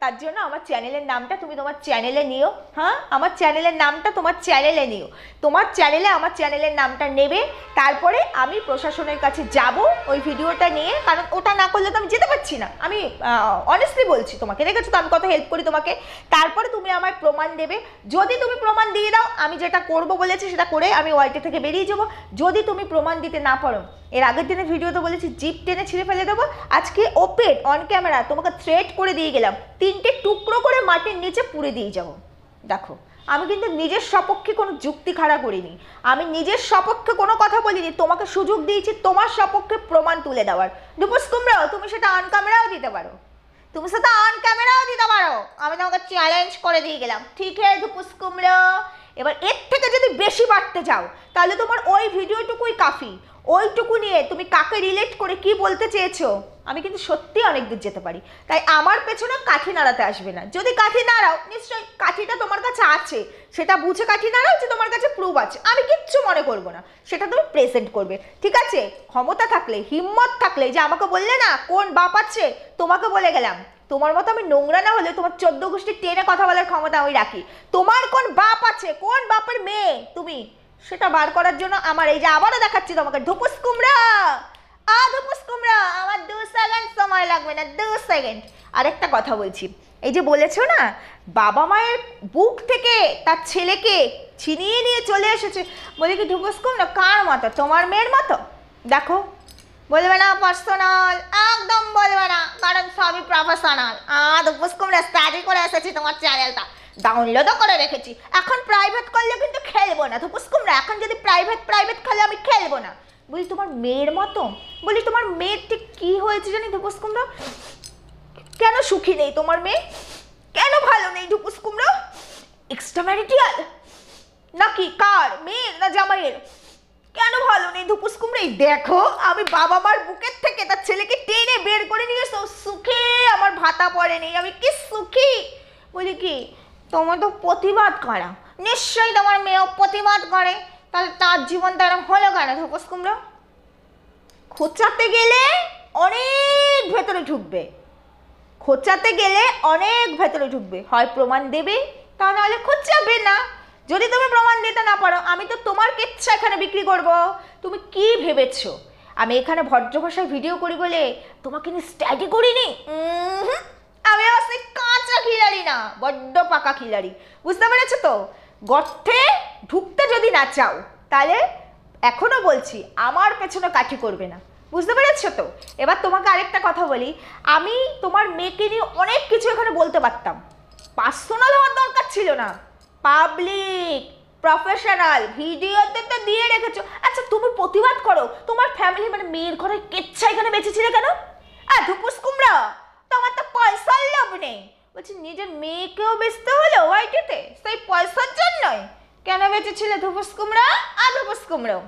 তার জন্য আমার চ্যানেলের নামটা তুমি তোমার চ্যানেলে নিও। হ্যাঁ, আমার চ্যানেলের নামটা তোমার চ্যানেলে নিও, তোমার চ্যানেলে আমার চ্যানেলের নামটা নেবে। তারপরে আমি প্রশাসনের কাছে যাব ওই ভিডিওটা নিয়ে, কারণ ওটা না করলে তো আমি যেতে পারছি না। আমি অনেস্টলি বলছি তোমাকে, দেখেছো তো আমি কত হেল্প করি তোমাকে। তারপরে তুমি আমায় প্রমাণ দেবে। যদি তুমি প্রমাণ দিয়ে দাও, আমি যেটা করব বলেছি সেটা করে আমি ওয়াইটি থেকে বেরিয়ে যাবো। যদি তুমি প্রমাণ দিতে না পারো, এর আগের দিনের ভিডিওতে বলেছি জিপ টেনে ছিঁড়ে ফেলে দেবো। আজকে ওপেন অন ক্যামেরা তোমাকে থ্রেট করে দিয়ে গেলাম, 3টে টুকরো করে মাটির নিচে পুড়ে দিয়ে যাবো। দেখো, আমি কিন্তু নিজের সপক্ষে কোনো যুক্তি খাড়া করিনি, আমি নিজের সপক্ষে কোনো কথা বলিনি, তোমাকে সুযোগ দিয়েছি তোমার সপক্ষে প্রমাণ তুলে দেওয়ার। দুপুস কুমড়ো, তুমি সেটা অন ক্যামেরাও দিতে পারো, তুমি সেটা অন ক্যামেরাও দিতে পারো, আমি তোমাকে চ্যালেঞ্জ করে দিয়ে গেলাম। ঠিক আছে দুপুস কুমড়ো, এবার এর থেকে যদি বেশি বাড়তে চাও তাহলে তোমার ওই ভিডিওটুকুই কাফি। ওইটুকু নিয়ে তুমি কাকে রিলেট করে কি বলতে চেয়েছো, আমি কিন্তু সত্যি অনেক দূর যেতে পারি। তাই আমার পেছনে কাঠি নাড়াতে আসবে না। যদি কাঠি নাড়াও, নিশ্চয়ই কাঠিটা তোমার কাছে আছে, সেটা বুঝে কাঠি নাড়াও যে তোমার কাছে প্রুফ আছে, আমি কিচ্ছু মনে করব না, সেটা তুমি প্রেজেন্ট করবে। ঠিক আছে, ক্ষমতা থাকলে, হিম্মত থাকলে, যে আমাকে বললে না কোন বাপ আছে, তোমাকে বলে গেলাম, তোমার মতো আমি নোংরা না হলে তোমার 14 গোষ্ঠী টেনে কথা বলার ক্ষমতা আমি রাখি। তোমার কোন বাপ আছে, কোন বাপের মেয়ে তুমি, সেটা বার করার জন্য আমার এই যে আবারও দেখাচ্ছি তোমাকে ধুপুস কুমড়া, ধুপুস কুমড়া, আমার 2 সেকেন্ড সময় লাগবে না, 2 সেকেন্ড। আরেকটা কথা বলছি, এই যে বলেছো না বাবা মায়ের বুক থেকে তার ছেলেকে ছিনিয়ে নিয়ে চলে এসেছে, বলে কি ধুপুস কুমড়া কার মতো, তোমার মেয়ের মতো? দেখো, বলবে না পার্সোনাল, একদম বলবে না, কারণ সবই প্রফেশনাল। ধুপুস কুমড়া স্টাডি করে এসেছি তোমার চ্যানেলটা, ডাউনলোডও করে রেখেছি। এখন প্রাইভেট করলে কিন্তু খেলবো না ধুপুস কুমড়া, এখন যদি প্রাইভেট খেলে আমি খেলবো না। বলি তোমার মেয়ের মতো, বলি তোমার মেয়ের ঠিক কি হয়েছে জানি ধুপুস কুমড়া, কেন সুখী নেই তোমার মেয়ে, কেন ভালো নেই ধুপুস কুমড়া? এক্সট্রা ম্যারিটাল নাকি, কার মেয়ের না জামাইয়ের? কেন ভালো নেই ধুপুস কুমড়া? দেখো, আমি বাবা মার বুকের থেকে তার ছেলেকে টেনে বের করে নিয়ে এসো, সুখে আমার ভাতা পড়েনি, আমি কি সুখী? বলি কি তোমার তো প্রতিবাদ করা, নিশ্চয়ই তোমার মেয়েও প্রতিবাদ করে, তাহলে তার জীবন তারা হলো কেন ধুপুস কুমড়া? খোঁচাতে গেলে অনেক ভেতরে ঢুকবে, খোঁচাতে গেলে অনেক ভেতরে ঢুকবে, হয় প্রমাণ দেবে, তা নাহলে খোঁচাবে না। যদি তুমি প্রমাণ দিতে না পারো, আমি তো তোমার কেচ্ছা এখানে বিক্রি করব। তুমি কি ভেবেছো আমি এখানে ভদ্র ভাষায় ভিডিও করি বলে তোমাকে নিয়ে স্টাডি করিনি? আমি আবার সেই কাঁচা খিলাড়ি না, বড্ড পাকা খিলাড়ি, বুঝতে পেরেছো তো? গর্তে ঢুকতে যদি না চাও তাহলে এখনো বলছি আমার পেছনে কাঠি করবে না, বুঝতে পেরেছো তো? এবার তোমাকে আরেকটা কথা বলি, আমি তোমার মেয়েকে নিয়ে অনেক কিছু এখানে বলতে পারতাম, পার্সোনাল হওয়ার দরকার ছিল না, পাবলিক প্রফেশনাল ভিডিওতে তো দিয়ে রেখেছো। আচ্ছা তুমি প্রতিবাদ করো, তোমার ফ্যামিলি মানে মেয়ের ঘরে কেচ্ছা এখানে বেঁচেছিলে কেন? ধুপুস কুমড়া, তোমার তো পয়সার লোভ নেই, বলছি নিজের মেয়েকেও বেচতে হলো ওয়াইটিতে সেই পয়সার জন্যই, কেন বেঁচেছিলে ধুপুস কুমড়া? ধুপুস কুমড়ো,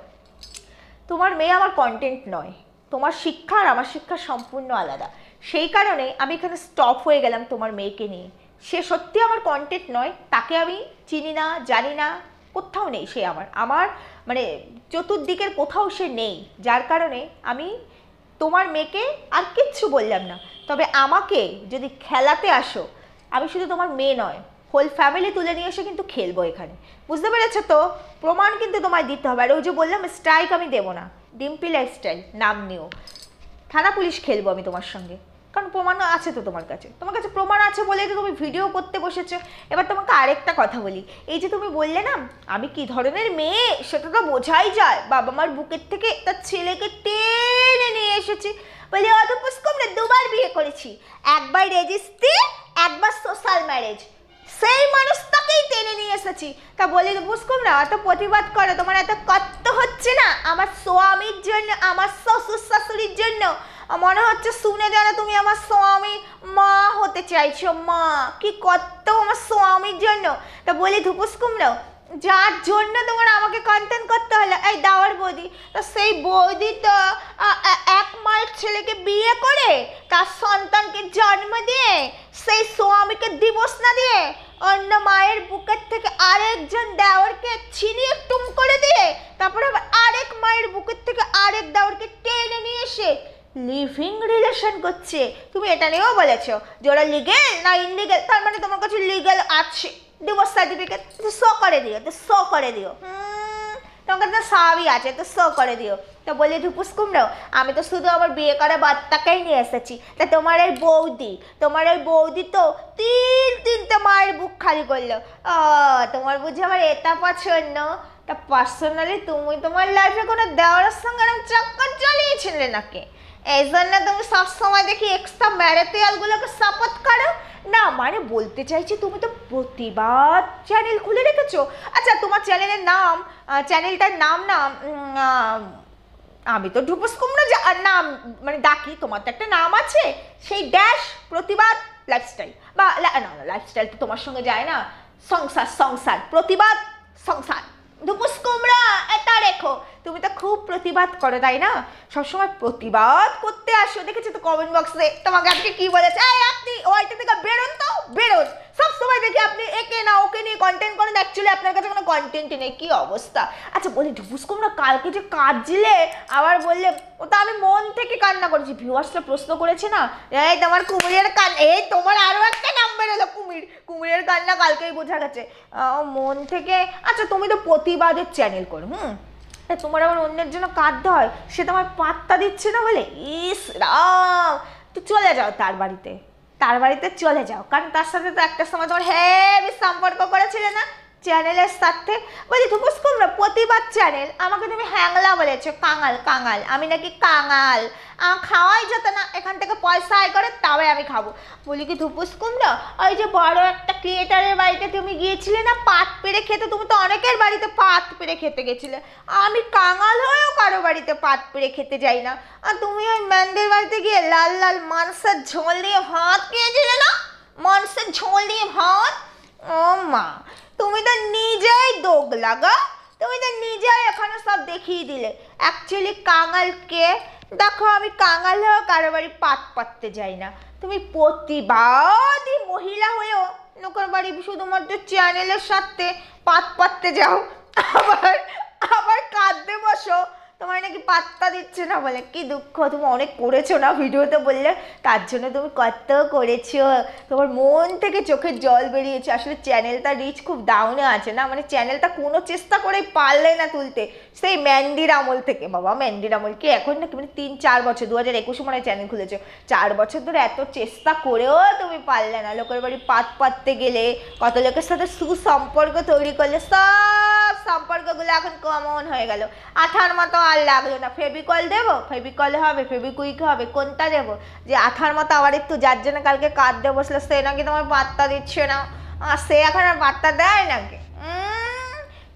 তোমার মেয়ে আমার কন্টেন্ট নয়, তোমার শিক্ষা আর আমার শিক্ষা সম্পূর্ণ আলাদা, সেই কারণে আমি এখানে স্টপ হয়ে গেলাম তোমার মেয়েকে নিয়ে। সে সত্যি আমার কন্টেন্ট নয়, তাকে আমি চিনি না, জানি না, কোথাও নেই সে, আমার মানে চতুর্দিকের কোথাও সে নেই, যার কারণে আমি তোমার মেয়েকে আর কিচ্ছু বললাম না। তবে আমাকে যদি খেলাতে আসো, আমি শুধু তোমার মেয়ে নয়, হোল ফ্যামিলি তুলে নিয়ে এসে কিন্তু খেলবো এখানে, বুঝতে পেরেছো তো? প্রমাণ কিন্তু তোমায় দিতে হবে। আর ওই যে বললাম স্ট্রাইক আমি দেবো না, ডিম্পি লাইফস্টাইল নাম নিও, থানা পুলিশ খেলবো আমি তোমার সঙ্গে, কারণ প্রমাণ আছে তো তোমার কাছে, তোমার কাছে প্রমাণ আছে বলেই তো তুমি ভিডিও করতে বসেছো। এবার তোমাকে আরেকটা কথা বলি, এই যে তুমি বললে না আমি কি ধরনের মেয়ে, সেটা তো বোঝাই যায়, বাবা মার বুকের থেকে তার ছেলেকে টেনে নিয়ে এসেছি, বলি ধুপুস কুমড়া 2বার বিয়ে করেছি, একবার রেজিস্ট্রি, একবার সোশ্যাল ম্যারেজ, সেই মানুষটাকেই টেনে নিয়ে এসেছি। তা বলি ধুপুস কুমড়া এত প্রতিবাদ করো, তোমার এত কষ্ট হচ্ছে না আমার স্বামীর জন্য, আমার শ্বশুর শাশুড়ির জন্য? মনে হচ্ছে শুনে যেন তুমি আমার স্বামী মা হতে চাইছো, মা, কি কত আমার স্বামীর জন্য। তা বলি ধুপুস কুমড়া, যার জন্য তোমার আমাকে কন্টেন্ট করতে হলো, এই দাওয়ার বৌদি, তো সেই বৌদি তো এক মায়ের ছেলেকে বিয়ে করে তার সন্তানকে জন্ম দিয়ে সেই স্বামীকে দিবস না দিয়ে অন্য মায়ের বুকের থেকে আরেকজন দেওরকে ছিনিয়ে টুম করে দিয়ে তারপরে আবার আরেক মায়ের বুকের থেকে আরেক দেওরকে টেনে নিয়ে এসে লিভিং রিলেশন করছে। তুমি এটা নিয়েও বলেছো যে ওরা লিগেল না ইনলিগেল, তার মানে তোমার কাছে লিগেল আছে, ডিভোর্স সার্টিফিকেট শো করে দিও, তো শো করে দিও। তোমার কাছে সবই আছে, তো শো করে দিও। তো বলি ধুপুস কুমড়ো, আমি তো শুধু আমার বিয়ে করা বাচ্চাকেই নিয়ে এসেছি, তা তোমার এই বৌদি তো তিনটে মায়ের বুক খালি করলো। তোমার বুঝি আমার এটা পছন্দ? তা পার্সোনালি তুমি তোমার লাইফে কোনো দেওয়ার সঙ্গে এরকম চক্কর চালিয়েছিলে নাকি? এই জন্য তুমি সবসময় দেখি এক্সট্রা ম্যারেটিয়ালগুলোকে সাপোর্ট করো। না মানে বলতে চাইছি তুমি তো প্রতিবাদ চ্যানেল খুলে রেখেছো। আচ্ছা তোমার চ্যানেলটার নাম না আমি তো ধুপুস কুমড়ো নাম মানে ডাকি, তোমার তো একটা নাম আছে, সেই ড্যাশ প্রতিবাদ লাইফস্টাইল, বা না লাইফস্টাইল তো তোমার সঙ্গে যায় না, সংসার প্রতিবাদ সংসার। ধুপুস কুমড়া এটা রেখো, তুমি তো খুব প্রতিবাদ করো তাই না? সবসময় প্রতিবাদ করতে আসো, দেখেছি তো কমেন্ট বক্সে তোমাকে আজকে কি বলেছে, আপনি ওইটা থেকে বেরোন। সবসময় দেখি আপনি একে না ওকে নিয়ে কন্টেন্ট করেন, অ্যাকচুয়ালি আপনার কাছে কোনো কন্টেন্টই নেই, কি অবস্থা। আচ্ছা বলি ধুপুস কুমড়া, কালকে যে কাঁদছিলে আবার বললে, ওটা আমি মন থেকে কান্না করেছি। ভিউয়ার্সরা প্রশ্ন করেছে না, এই তোমার কুমিরের কান্না, এই তোমার আরো একটা নাম বেরোলো কুমিরের কান্না, কালকেই বোঝা গেছে মন থেকে। আচ্ছা তুমি তো প্রতিবাদের চ্যানেল করো, তোমার আবার অন্যের জন্য কাঁদতে হয়, সে তোমার পাত্তা দিচ্ছে না বলে, ইস রাম, তো চলে যাও তার বাড়িতে চলে যাও, কারণ তার সাথে তো একটা সময় তোমার হেভি সম্পর্ক করেছিলে না চ্যানেলের সাথে। বলি ধুপুস কুমড়া, প্রতিবাদ চ্যানেল, আমাকে তুমি হ্যাংলা বলেছো, কাঙাল, আমি নাকি কাঙাল, খাওয়াই যেত না, এখান থেকে পয়সা আয় করে তবে আমি খাবো। বলি কি ধুপুস কুমড়া, ওই যে বড় একটা ক্রিয়েটারের বাড়িতে তুমি গিয়েছিলে না পাত পেড়ে খেতে, তুমি তো অনেকের বাড়িতে পাত পেড়ে খেতে গেছিলে, আমি কাঙাল হয়েও কারো বাড়িতে পাত পেড়ে খেতে যাই না। আর তুমি ওই ম্যানদের বাড়িতে গিয়ে লাল মাংসের ঝোল দিয়ে ভাত খেয়েছিলে না, মাংসের ঝোল দিয়ে ভাত। ও মা, তুমি তো নিজেই দোগলা গো, তুমি তো নিজেই এখানে সব দেখিয়ে দিলে অ্যাকচুয়ালি কাঙালকে। দেখো আমি কাঙাল হয়েও কারো বাড়ি পাত পাততে যাই না, তুমি প্রতিবাদী মহিলা হয়েও লোকের বাড়ি শুধুমাত্র চ্যানেলের সাথে পাত পাততে যাও, আবার কাঁদতে বসো তোমার নাকি পাত্তা দিচ্ছে না বলে। কি দুঃখ, তুমি অনেক করেছো না ভিডিওতে বললে, তার জন্য তুমি কত করেছো, তোমার মন থেকে চোখের জল বেরিয়েছে। আসলে চ্যানেলটা রিচ খুব ডাউনে আছে না, মানে চ্যানেলটা কোনো চেষ্টা করেই পারলে না তুলতে, সেই ম্যান্ডির আমল থেকে। বাবা ম্যান্ডির আমল কি এখন নাকি, মানে 3-4 বছর, 2021 মানে চ্যানেল খুলেছো, 4 বছর ধরে এত চেষ্টা করেও তুমি পারলে না। লোকের বাড়ি পাত পাততে গেলে, কত লোকের সাথে সুসম্পর্ক তৈরি করলে, সব সম্পর্কগুলো এখন কমন হয়ে গেল, আঠার মতো আর লাগলো না। ফেভিকল দেবো, ফেভিকল হবে, ফেভিকুইক হবে, কোনটা দেবো যে আঠার মতো আবার একটু, যার জন্য কালকে কাঁদতে বসলে সে নাকি তোমার পাত্তা দিচ্ছে না, সে এখন আর পাত্তা দেয় নাকি?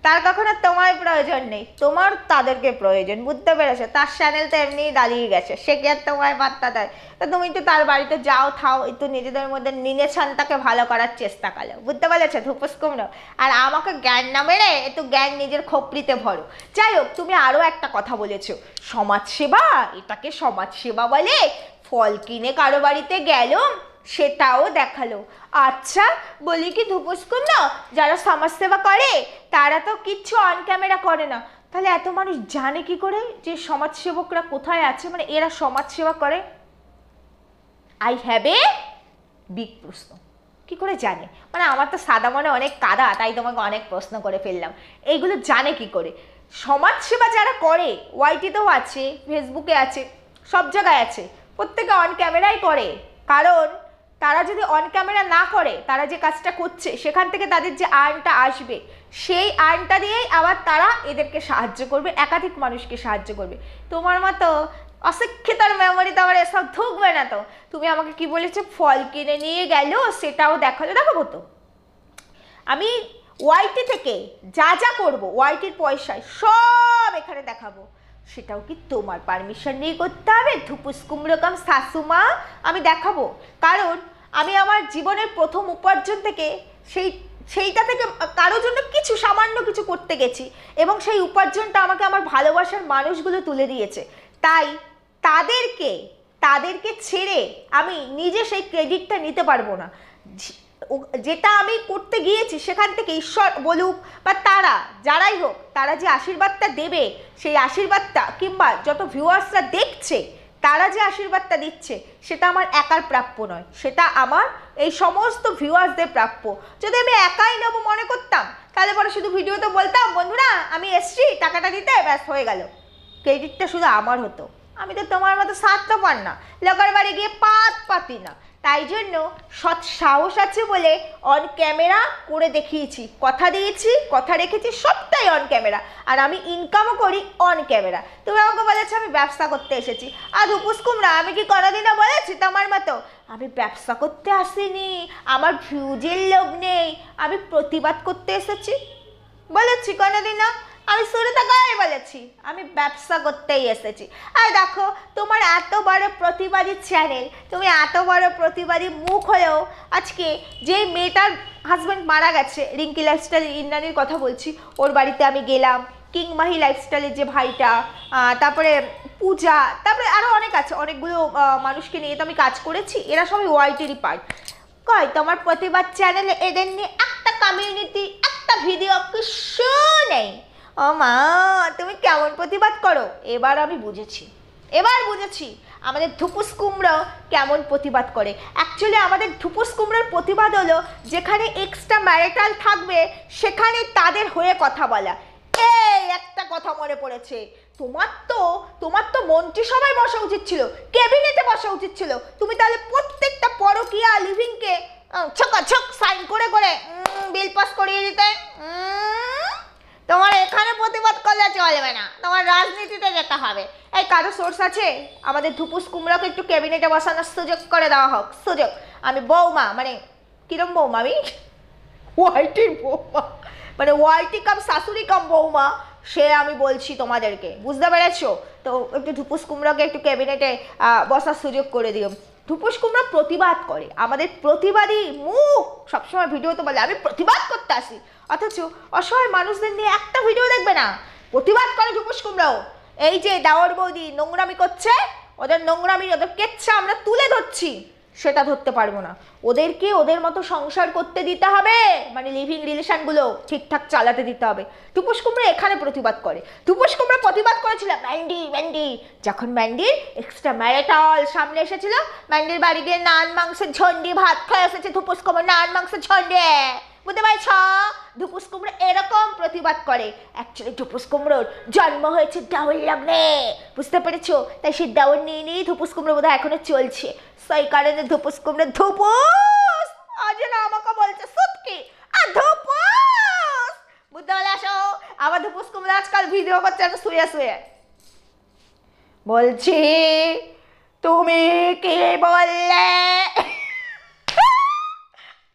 তার কখনো তোমার প্রয়োজন নেই, তোমার তাদেরকে প্রয়োজন, বুঝতে পেরেছো? তার চ্যানেল তো এমনিই দাঁড়িয়ে গেছে, সে কি আর তোমায় পাত্তা দেয়? তা তুমি তো তার বাড়িতে যাও, থাও, একটু নিজেদের মধ্যে রিলেশনটাকে ভালো করার চেষ্টা করো, বুঝতে পেরেছো ধুপুস কুমড়ো? আর আমাকে জ্ঞান না মেরে একটু জ্ঞান নিজের খোপড়িতে ভরো। যাই হোক, তুমি আরও একটা কথা বলেছো, সমাজসেবা, এটাকে সমাজসেবা বলে, ফল কিনে কারো বাড়িতে গেল সেটাও দেখালো। আচ্ছা বলি কি ধুপুস কুমড়ো, যারা সমাজসেবা করে তারা তো কিচ্ছু অন ক্যামেরা করে না, তাহলে এত মানুষ জানে কি করে যে সমাজসেবকরা কোথায় আছে, মানে এরা সমাজসেবা করে? আই হ্যাভ এ বিগ প্রশ্ন, কি করে জানে? মানে আমার তো সাদা মনে অনেক কাদা, তাই তোমাকে অনেক প্রশ্ন করে ফেললাম, এইগুলো জানে কি করে? সমাজসেবা যারা করে, ওয়াইটিতেও আছে, ফেসবুকে আছে, সব জায়গায় আছে, প্রত্যেকে অন ক্যামেরাই করে, কারণ তারা যদি অন ক্যামেরা না করে, তারা যে কাজটা করছে সেখান থেকে তাদের যে আর্নটা আসবে, সেই আর্নটা দিয়েই আবার তারা এদেরকে সাহায্য করবে, একাধিক মানুষকে সাহায্য করবে। তোমার মতো অশিক্ষিতার মেমোরিতে আবার এসব ঢুকবে না তো। তুমি আমাকে কি বলেছো, ফল কিনে নিয়ে গেল সেটাও দেখাবো তো আমি, ওয়াইটি থেকে যা যা করবো ওয়াইটির পয়সায় সব এখানে দেখাবো, সেটাও কি তোমার পারমিশন নিয়ে করতে হবে? ধুপুস কুমড়ো কাম শাশুমা, আমি দেখাবো, কারণ আমি আমার জীবনের প্রথম উপার্জন থেকে সেইটা থেকে কারোর জন্য কিছু সামান্য কিছু করতে গেছি, এবং সেই উপার্জনটা আমাকে আমার ভালোবাসার মানুষগুলো তুলে দিয়েছে, তাই তাদেরকে ছেড়ে আমি নিজে সেই ক্রেডিটটা নিতে পারবো না। যেটা আমি করতে গিয়েছি সেখান থেকে ঈশ্বর বলুক বা তারা যারাই হোক, তারা যে আশীর্বাদটা দেবে, সেই আশীর্বাদটা, কিংবা যত ভিউয়ার্সরা দেখছে তারা যে আশীর্বাদটা দিচ্ছে সেটা আমার একার প্রাপ্য নয়, সেটা আমার এই সমস্ত ভিউয়ার্সদের প্রাপ্য। যদি আমি একাই নেবো মনে করতাম তাহলে পরে শুধু ভিডিওতে বলতাম বন্ধুরা আমি এসছি টাকাটা দিতে, ব্যাস হয়ে গেল, ক্রেডিটটা শুধু আমার হতো। আমি তো তোমার মতো স্বার্থপর না, লোকের বাড়ি গিয়ে পাতি না। তাই জন্য সৎ সাহস আছে বলে অন ক্যামেরা করে দেখিয়েছি, কথা দিয়েছি, কথা রেখেছি, সবটাই অন ক্যামেরা। আর আমি ইনকামও করি অন ক্যামেরা। তুমি আমাকে বলেছো আমি ব্যবসা করতে এসেছি, আর উপোস কুমড়া আমি কি কোনোদিনও বলেছি তোমার মতো আমি ব্যবসা করতে আসিনি, আমার ভিউজের লোভ নেই, আমি প্রতিবাদ করতে এসেছি? বলেছি কোনোদিনও? আমি শুরু থেকেই বলেছি আমি ব্যবসা করতেই এসেছি। আর দেখো তোমার এত বড় প্রতিবাদী চ্যানেল, তুমি এত বড় প্রতিবাদী মুখ হয়েও আজকে যে মেয়েটার হাজব্যান্ড মারা গেছে, রিঙ্কি লাইফস্টাইল ইন্দ্রাণীর কথা বলছি, ওর বাড়িতে আমি গেলাম, কিংমাহি লাইফস্টাইলের যে ভাইটা, তারপরে পূজা, তারপরে আরও অনেক আছে, অনেকগুলো মানুষকে নিয়ে তো আমি কাজ করেছি, এরা সবাই ওয়াইটিরই পার্ট। কয় তোমার প্রতিবাদ চ্যানেলে এদের নিয়ে একটা কমিউনিটি, একটা ভিডিও কিছু নেই। ও মা তুমি কেমন প্রতিবাদ করো, এবার আমি বুঝেছি, এবার বুঝেছি আমাদের ধুপুস কুমড়ো কেমন প্রতিবাদ করে। অ্যাকচুয়ালি আমাদের ধুপুস কুমড়োর প্রতিবাদ হলো যেখানে এক্সট্রা ম্যারিটাল থাকবে সেখানে তাদের হয়ে কথা বলা। এই একটা কথা মনে পড়েছে, তোমার তো মন্ত্রিসভায় বসা উচিত ছিল, ক্যাবিনেটে বসা উচিত ছিল। তুমি তাহলে প্রত্যেকটা পরকীয়া লিভিংকে ছক সাইন করে করে বিল পাস করিয়ে দিতে। তোমার এখানে প্রতিবাদ করলে চলবে না, তোমার রাজনীতিতে যেতে হবে। এই কারো সোর্স আছে আমাদের ধুপুস কুমড়োকে একটু ক্যাবিনেটে বসানোর সুযোগ করে দেওয়া হোক, সুযোগ। আমি বৌমা, মানে কিরম বৌমা, আমি ওয়াইটির বৌমা, মানে ওয়াইটি কাম শাশুড়ি কাম বৌমা, সে আমি বলছি তোমাদেরকে, বুঝতে পেরেছো? তো একটু ধুপুস কুমড়োকে একটু ক্যাবিনেটে বসার সুযোগ করে দিও। ধুপুস কুমড়ো প্রতিবাদ করে, আমাদের প্রতিবাদী মুখ সবসময় ভিডিওতে বলে আমি প্রতিবাদ করতে আসি, অথচ অসহায় মানুষদের নিয়ে একটা ভিডিও দেখবে না। প্রতিবাদ করে ধুপুস কুমড়ো। এই যে দেওর বৌদি নোংরামি করছে, ওদের নোংরামি, ওদের কেচ্ছা আমরা তুলে ধরছি, সেটা ধরতে পারবো না। ওদেরকে ওদের মতো সংসার করতে দিতে হবে, মানে লিভিং রিলেশনগুলো ঠিকঠাক চালাতে দিতে হবে। ধুপুস কুমড়ো এখানে প্রতিবাদ করে। ধুপুস কুমড়ো প্রতিবাদ করেছিল ম্যান্ডি, যখন ম্যান্ডির এক্সট্রা ম্যারিটাল সামনে এসেছিল, ম্যান্ডির বাড়ি গিয়ে নান মাংসের ঝন্ডি ভাত খেয়ে এসেছে ধুপুস কুমড়ো, নান মাংসের ঝন্ডে, বুঝতে পারছ? ধুপুস কুমড়ো এরকম প্রতিবাদ করে। অ্যাকচুয়ালি ধুপুস কুমড়োর জন্ম হয়েছে দেওয়ার লগ্নে, বুঝতে পেরেছো? তাই সেই দেওয়ার নিয়ে ধুপুস কুমড়ো বোধহয় এখনো চলছে, সেই কারণে ধুপুস কুমড়ো ধুপুস আজ না আমাকে বলছে সুটকি আর ধুপুস, বুঝতে পারলে? আসো আবার ধুপুস কুমড়ো আজকাল ভিডিও করছে আমি শুয়ে শুয়ে, বলছি তুমি কি বললে,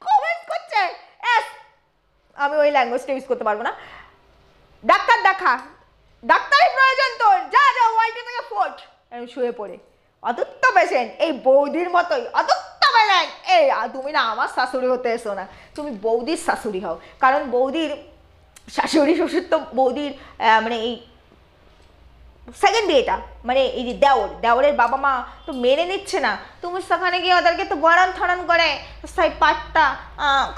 কমেন্ট করছে। আমি ওই ল্যাঙ্গুয়েজটা ইউজ করতে পারবো না। ডাক্তার দেখা, ডাক্তারের প্রয়োজন তোর, যা যা ওয়াইটি থেকে ফোট। আমি শুয়ে পড়ে অদত্ত পেশেন্ট, এই বৌদির মতোই অদত্ত পেশেন্ট। এই তুমি না আমার শাশুড়ি হতে এসো না, তুমি বৌদির শাশুড়ি হও, কারণ বৌদির শাশুড়ি শ্বশুর তো বৌদির মানে এই সেকেন্ড বিয়েটা, মানে এই যে দেওরের বাবা মা তো মেনে নিচ্ছে না, তুমি সেখানে গিয়ে ওদেরকে তো বরণ থরণ করে সেই পার্টটা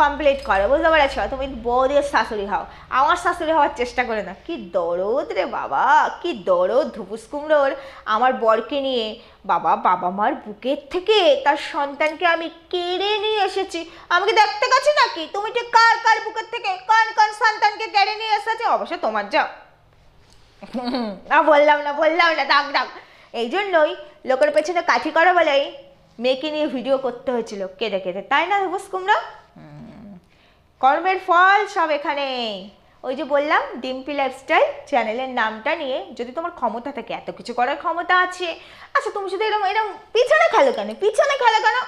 কমপ্লিট করো, বুঝতে পেরেছ? তুমি বৌদির শাশুড়ি হও, আমার শাশুড়ি হওয়ার চেষ্টা করে না। কি দরদ রে বাবা, কি দরদ ধুপুস কুমড়োর আমার বরকে নিয়ে। বাবা মার বুকের থেকে তার সন্তানকে আমি কেড়ে নিয়ে এসেছি। আমি কি দেখতে গেছি নাকি তুমি ঠিক কার বুকের থেকে কোন সন্তানকে কেড়ে নিয়ে এসেছে? অবশ্য তোমার যা না বললাম না দাগ। এই জন্যই লোকের পেছনে কাঠি করা বলেই মেয়েকে নিয়ে ভিডিও করতে হয়েছিল কেঁদে, তাই না ধুপুস কুমড়ো? কর্মের ফল সব এখানে। ওই যে বললাম ডিম্পি লাইফস্টাইল চ্যানেলের নামটা নিয়ে যদি তোমার ক্ষমতা থাকে, এত কিছু করার ক্ষমতা আছে, আচ্ছা তুমি শুধু এরকম পিছনে খেলো কেন?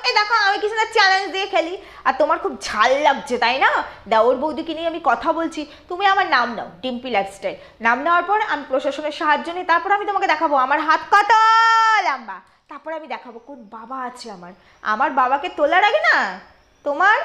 এই দেখো আমি কিছু না চ্যালেঞ্জ দিয়ে খেলি, আর তোমার খুব ঝাল লাগছে তাই না? দেওর বৌদিকে নিয়ে আমি কথা বলছি, তুমি আমার নাম নাও ডিম্পি লাইফস্টাইল। নাম নেওয়ার পর আমি প্রশাসনের সাহায্য নিই, তারপর আমি তোমাকে দেখাবো আমার হাত কত লম্বা, তারপরে আমি দেখাবো কোন বাবা আছে আমার বাবাকে তোলার আগে না তোমার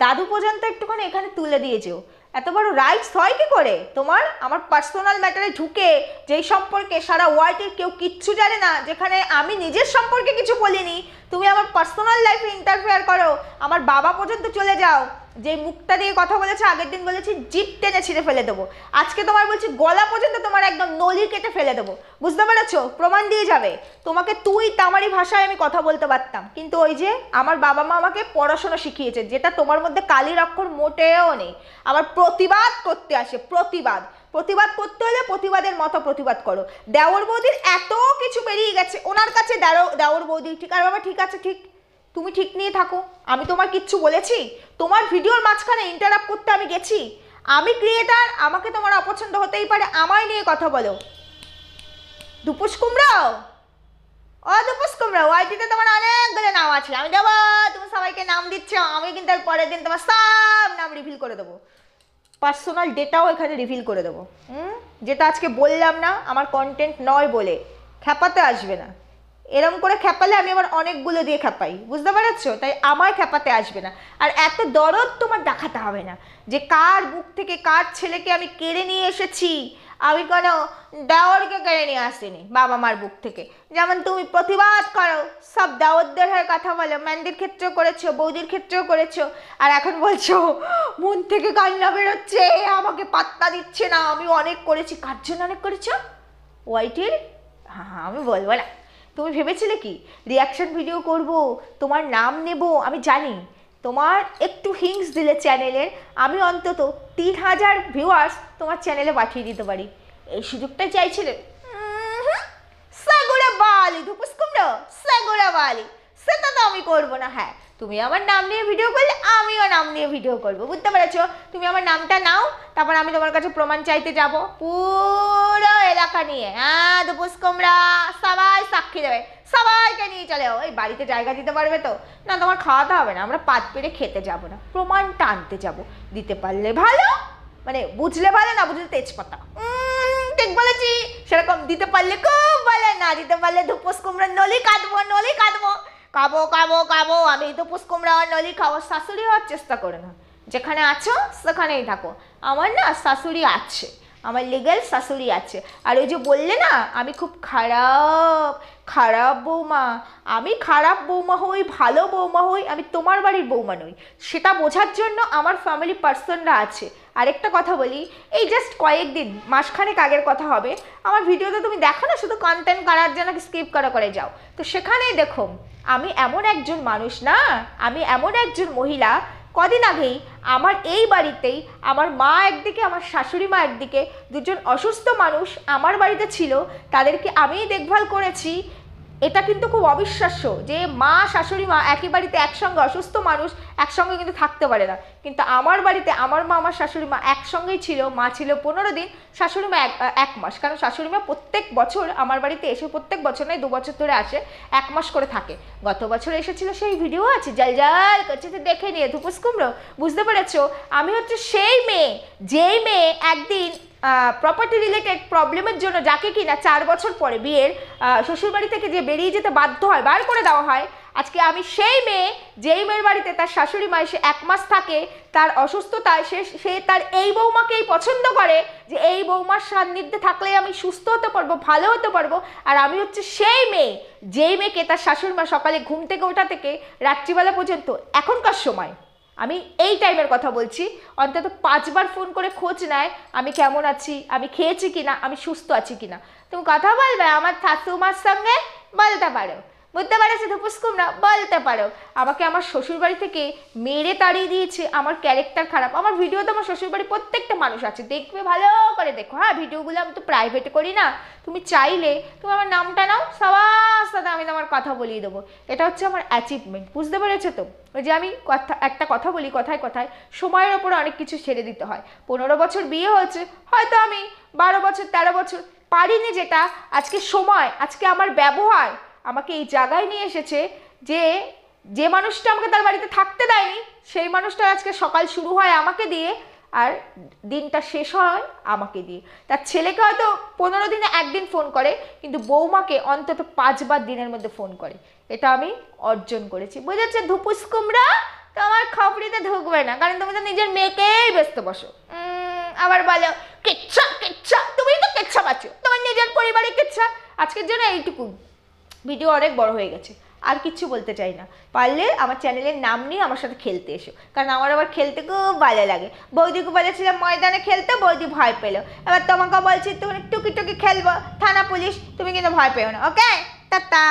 দাদু পর্যন্ত একটুখানি এখানে তুলে দিয়েছো। এত বড় রাইটস হয় কি করে তোমার আমার পার্সোনাল ম্যাটারে ঢুকে, যেই সম্পর্কে সারা ওয়ার্ল্ডের কেউ কিচ্ছু জানে না, যেখানে আমি নিজের সম্পর্কে কিছু বলিনি, তুমি আমার পার্সোনাল লাইফে ইন্টারফেয়ার করো, আমার বাবা পর্যন্ত চলে যাও। যে মুখটা দিয়ে কথা বলেছে আগের দিন বলেছি জিভ টেনে ছিঁড়ে ফেলে দেবো, আজকে তোমার বলছি গলা পর্যন্ত তোমার একদম নলি কেটে ফেলে দেবো, বুঝতে পেরেছো? প্রমাণ দিয়ে যাবে। তোমাকে তুই তামারি ভাষায় আমি কথা বলতে পারতাম, কিন্তু ওই যে আমার বাবা মা আমাকে পড়াশোনা শিখিয়েছে, যেটা তোমার মধ্যে কালির অক্ষর মোটেও নেই। আবার প্রতিবাদ করতে আসে, প্রতিবাদ করতে হলে প্রতিবাদের মতো প্রতিবাদ করো। দেওর বৌদির এত কিছু বেরিয়ে গেছে, ওনার কাছে দেওর বৌদি ঠিক, আর বাবা ঠিক আছে, ঠিক, তুমি ঠিক নিয়ে থাকো, আমি তোমার কিচ্ছু বলেছি? তোমার ভিডিওর মাঝখানে ইন্টারাপ্ট করতে আমি গেছি? আমি ক্রিয়েটার, আমাকে তোমার অপছন্দ হতেই পারে, আমায় নিয়ে কথা বলো। দুপুস কুমড়াও, ও দুপুস কুমড়াও, ওয়াইটিতে তোমার অনেকগুলো নাম আছে, আমি দেবো, তুমি সবাইকে নাম দিচ্ছ, আমি কিন্তু পরের দিন তোমার সব নাম রিভিল করে দেবো, পার্সোনাল ডেটাও এখানে রিভিল করে দেবো। যেটা আজকে বললাম না আমার কন্টেন্ট নয় বলে, খ্যাপাতে আসবে না। এরম করে খ্যাপালে আমি আবার অনেকগুলো দিয়ে খ্যাপাই, বুঝতে পারছো? তাই আমার খ্যাপাতে আসবে না। আর এত দরদ তোমার দেখাতে হবে না যে কার বুক থেকে কার ছেলেকে আমি কেড়ে নিয়ে এসেছি। আমি কোনো দেওরকে কেড়ে নিয়ে আসিনি বাবা মার বুক থেকে। যেমন তুমি প্রতিবাদ করো, সব দেওরদের হয়ে কথা বলো, মেন্দির ক্ষেত্রেও করেছো, বৌদির ক্ষেত্রেও করেছো, আর এখন বলছো মন থেকে কান্না বেরোচ্ছে, আমাকে পাত্তা দিচ্ছে না। আমি অনেক করেছি, কার জন্য অনেক করেছো? ওয়াইটির? হ্যাঁ, আমি বলবো না। তুমি ভেবেছিলে কি রিয়াকশন ভিডিও করব, তোমার নাম নেব? আমি জানি তোমার একটু হিংস দিলে চ্যানেলের, আমি অন্তত 3000 ভিউয়ার্স তোমার চ্যানেলে পাঠিয়ে দিতে পারি। এই সুযোগটা চাইছিলে? সাগুড়া বালি ধুপুস কুমড়ো, সাগুড়া বালি, সেটা তো আমি করবো না। হ্যাঁ, তুমি আমার নাম নিয়ে ভিডিও করলে আমিও নাম নিয়ে ভিডিও করবো, বুঝতে পেরেছো? তুমি আমার নামটা নাও, তারপর আমি তোমার কাছে প্রমাণ চাইতে যাব পুরো এলাকা নিয়ে। হ্যাঁ দুপুস কুমড়া, সবাই সাক্ষী দেবে, সবাইকে নিয়ে চলে যাও। ওই বাড়িতে জায়গা দিতে পারবে তো? না, তোমার খাওয়াতে হবে না, আমরা পাত পেরে খেতে যাব না, প্রমাণটা আনতে যাব। দিতে পারলে ভালো, মানে বুঝলে ভালো, না বুঝলে তেজপাতা। ঠিক বলেছি, সেরকম দিতে পারলে খুব ভালো, না দিতে পারলে দুপুস কুমড়ার নলি কাটবো, খাবো খাবো খাবো। আমি দুপুস কুমড়া আর নলি খাবো। শাশুড়ি হওয়ার চেষ্টা করে না, যেখানে আছো সেখানেই থাকো। আমার না শাশুড়ি আছে, আমার লিগ্যাল শাশুড়ি আছে। আর ওই যে বললে না আমি খুব খারাপ বৌমা, আমি খারাপ বৌমা হই, ভালো বৌমা হই, আমি তোমার বাড়ির বৌমা নই। সেটা বোঝার জন্য আমার ফ্যামিলি পার্সনরা আছে। আরেকটা কথা বলি, এই জাস্ট কয়েকদিন, মাসখানেক আগের কথা হবে, আমার ভিডিওতে তুমি দেখো না শুধু কন্টেন্ট করার জন্য স্কিপ করে যাও, তো সেখানেই দেখো আমি এমন একজন মানুষ না, আমি এমন একজন মহিলা। কদিন আগেই আমার এই বাড়িতেই আমার মা একদিকে, আমার শাশুড়ি মা একদিকে, দুজন অসুস্থ মানুষ আমার বাড়িতে ছিল, তাদেরকে আমিই দেখভাল করেছি। এটা কিন্তু খুব অবিশ্বাস্য যে মা শাশুড়ি মা একই বাড়িতে একসঙ্গে, অসুস্থ মানুষ একসঙ্গে কিন্তু থাকতে পারে না, কিন্তু আমার বাড়িতে আমার মা আমার শাশুড়ি মা একসঙ্গেই ছিল। মা ছিল 15 দিন, শাশুড়ি মা 1 মাস, কারণ শাশুড়ি মা প্রত্যেক বছর আমার বাড়িতে এসে, প্রত্যেক বছর নয় 2 বছর ধরে আসে, 1 মাস করে থাকে। গত বছর এসেছিল, সেই ভিডিও আছে, জাল করছে, তো দেখে নিয়ে ধুপুস কুমড়ো, বুঝতে পেরেছো? আমি হচ্ছে সেই মেয়ে, যেই মেয়ে একদিন প্রপার্টি রিলেটেড প্রবলেমের জন্য, যাকে কিনা 4 বছর পরে বিয়ের শ্বশুরবাড়ি থেকে যে বেরিয়ে যেতে বাধ্য হয়, বার করে দেওয়া হয়, আজকে আমি সেই মেয়ে, যেই মেয়ের বাড়িতে তার শাশুড়ি মা এসে 1 মাস থাকে, তার অসুস্থতায় সে তার এই বৌমাকেই পছন্দ করে, যে এই বৌমার সান্নিধ্যে থাকলেই আমি সুস্থ হতে পারবো, ভালো হতে পারবো। আর আমি হচ্ছে সেই মেয়ে, যেই মেয়েকে তার শাশুড়ি মা সকালে ঘুম থেকে ওঠা থেকে রাত্রিবেলা পর্যন্ত, এখনকার সময় আমি এই টাইমের কথা বলছি, অন্তত 5 বার ফোন করে খোঁজ নেয় আমি কেমন আছি, আমি খেয়েছি কিনা, আমি সুস্থ আছি কিনা। তুমি কথা বলবে আমার শাশুমার সঙ্গে, বলতে পারো, বুঝতে পারছো ধুপুস কুমড়া, বলতে পারো। আমাকে আমার শ্বশুরবাড়ি থেকে মেরে তাড়িয়ে দিয়েছে, আমার ক্যারেক্টার খারাপ। আমার ভিডিওতে আমার শ্বশুরবাড়ি প্রত্যেকটা মানুষ আছে, দেখবে, ভালো করে দেখো। হ্যাঁ, ভিডিওগুলো আমি তো প্রাইভেটে করি না, তুমি চাইলে তুমি আমার নামটা নাও, সবার সাথে আমি তোমার কথা বলিয়ে দেবো। এটা হচ্ছে আমার অ্যাচিভমেন্ট, বুঝতে পেরেছো তো? ওই যে আমি একটা কথা বলি কথায় কথায়, সময়ের ওপরে অনেক কিছু ছেড়ে দিতে হয়। 15 বছর বিয়ে হয়েছে, হয়তো আমি 12 বছর 13 বছর পারিনি, যেটা আজকে সময়, আজকে আমার ব্যবহার আমাকে এই জায়গায় নিয়ে এসেছে, যে মানুষটা আমাকে তার বাড়িতে থাকতে দেয়নি, সেই মানুষটা আজকে সকাল শুরু হয় আমাকে দিয়ে, আর দিনটা শেষ হয় আমাকে দিয়ে। তার ছেলেকে হয়তো 15 দিনে একদিন ফোন করে, কিন্তু বৌমাকে অন্তত 5 বার দিনের মধ্যে ফোন করে। এটা আমি অর্জন করেছি, বুঝেছো ধুপুস কুমড়া? তোমার খবরিতে ঢুকবে না, কারণ তুমি তো নিজের মেয়েকেই ব্যস্ত বসো। আবার বলো কেচ্ছা, তুমি তো কেচ্ছা পাচ্ছ, তোমার নিজের পরিবারে কেচ্ছা। আজকের জন্য এইটুকু, ভিডিও অনেক বড় হয়ে গেছে, আর কিচ্ছু বলতে চাই না। পারলে আমার চ্যানেলের নাম নিয়ে আমার সাথে খেলতে এসো, কারণ আমার আবার খেলতে খুব ভালো লাগে। বৌদিকে বলেছিলাম ময়দানে খেলতে, বৌদি ভয় পেলো। এবার তোমাকে বলছি তুমি টুকি টুকি খেলবো থানা পুলিশ, তুমি কিন্তু ভয় পেও না। ওকে, টাটা।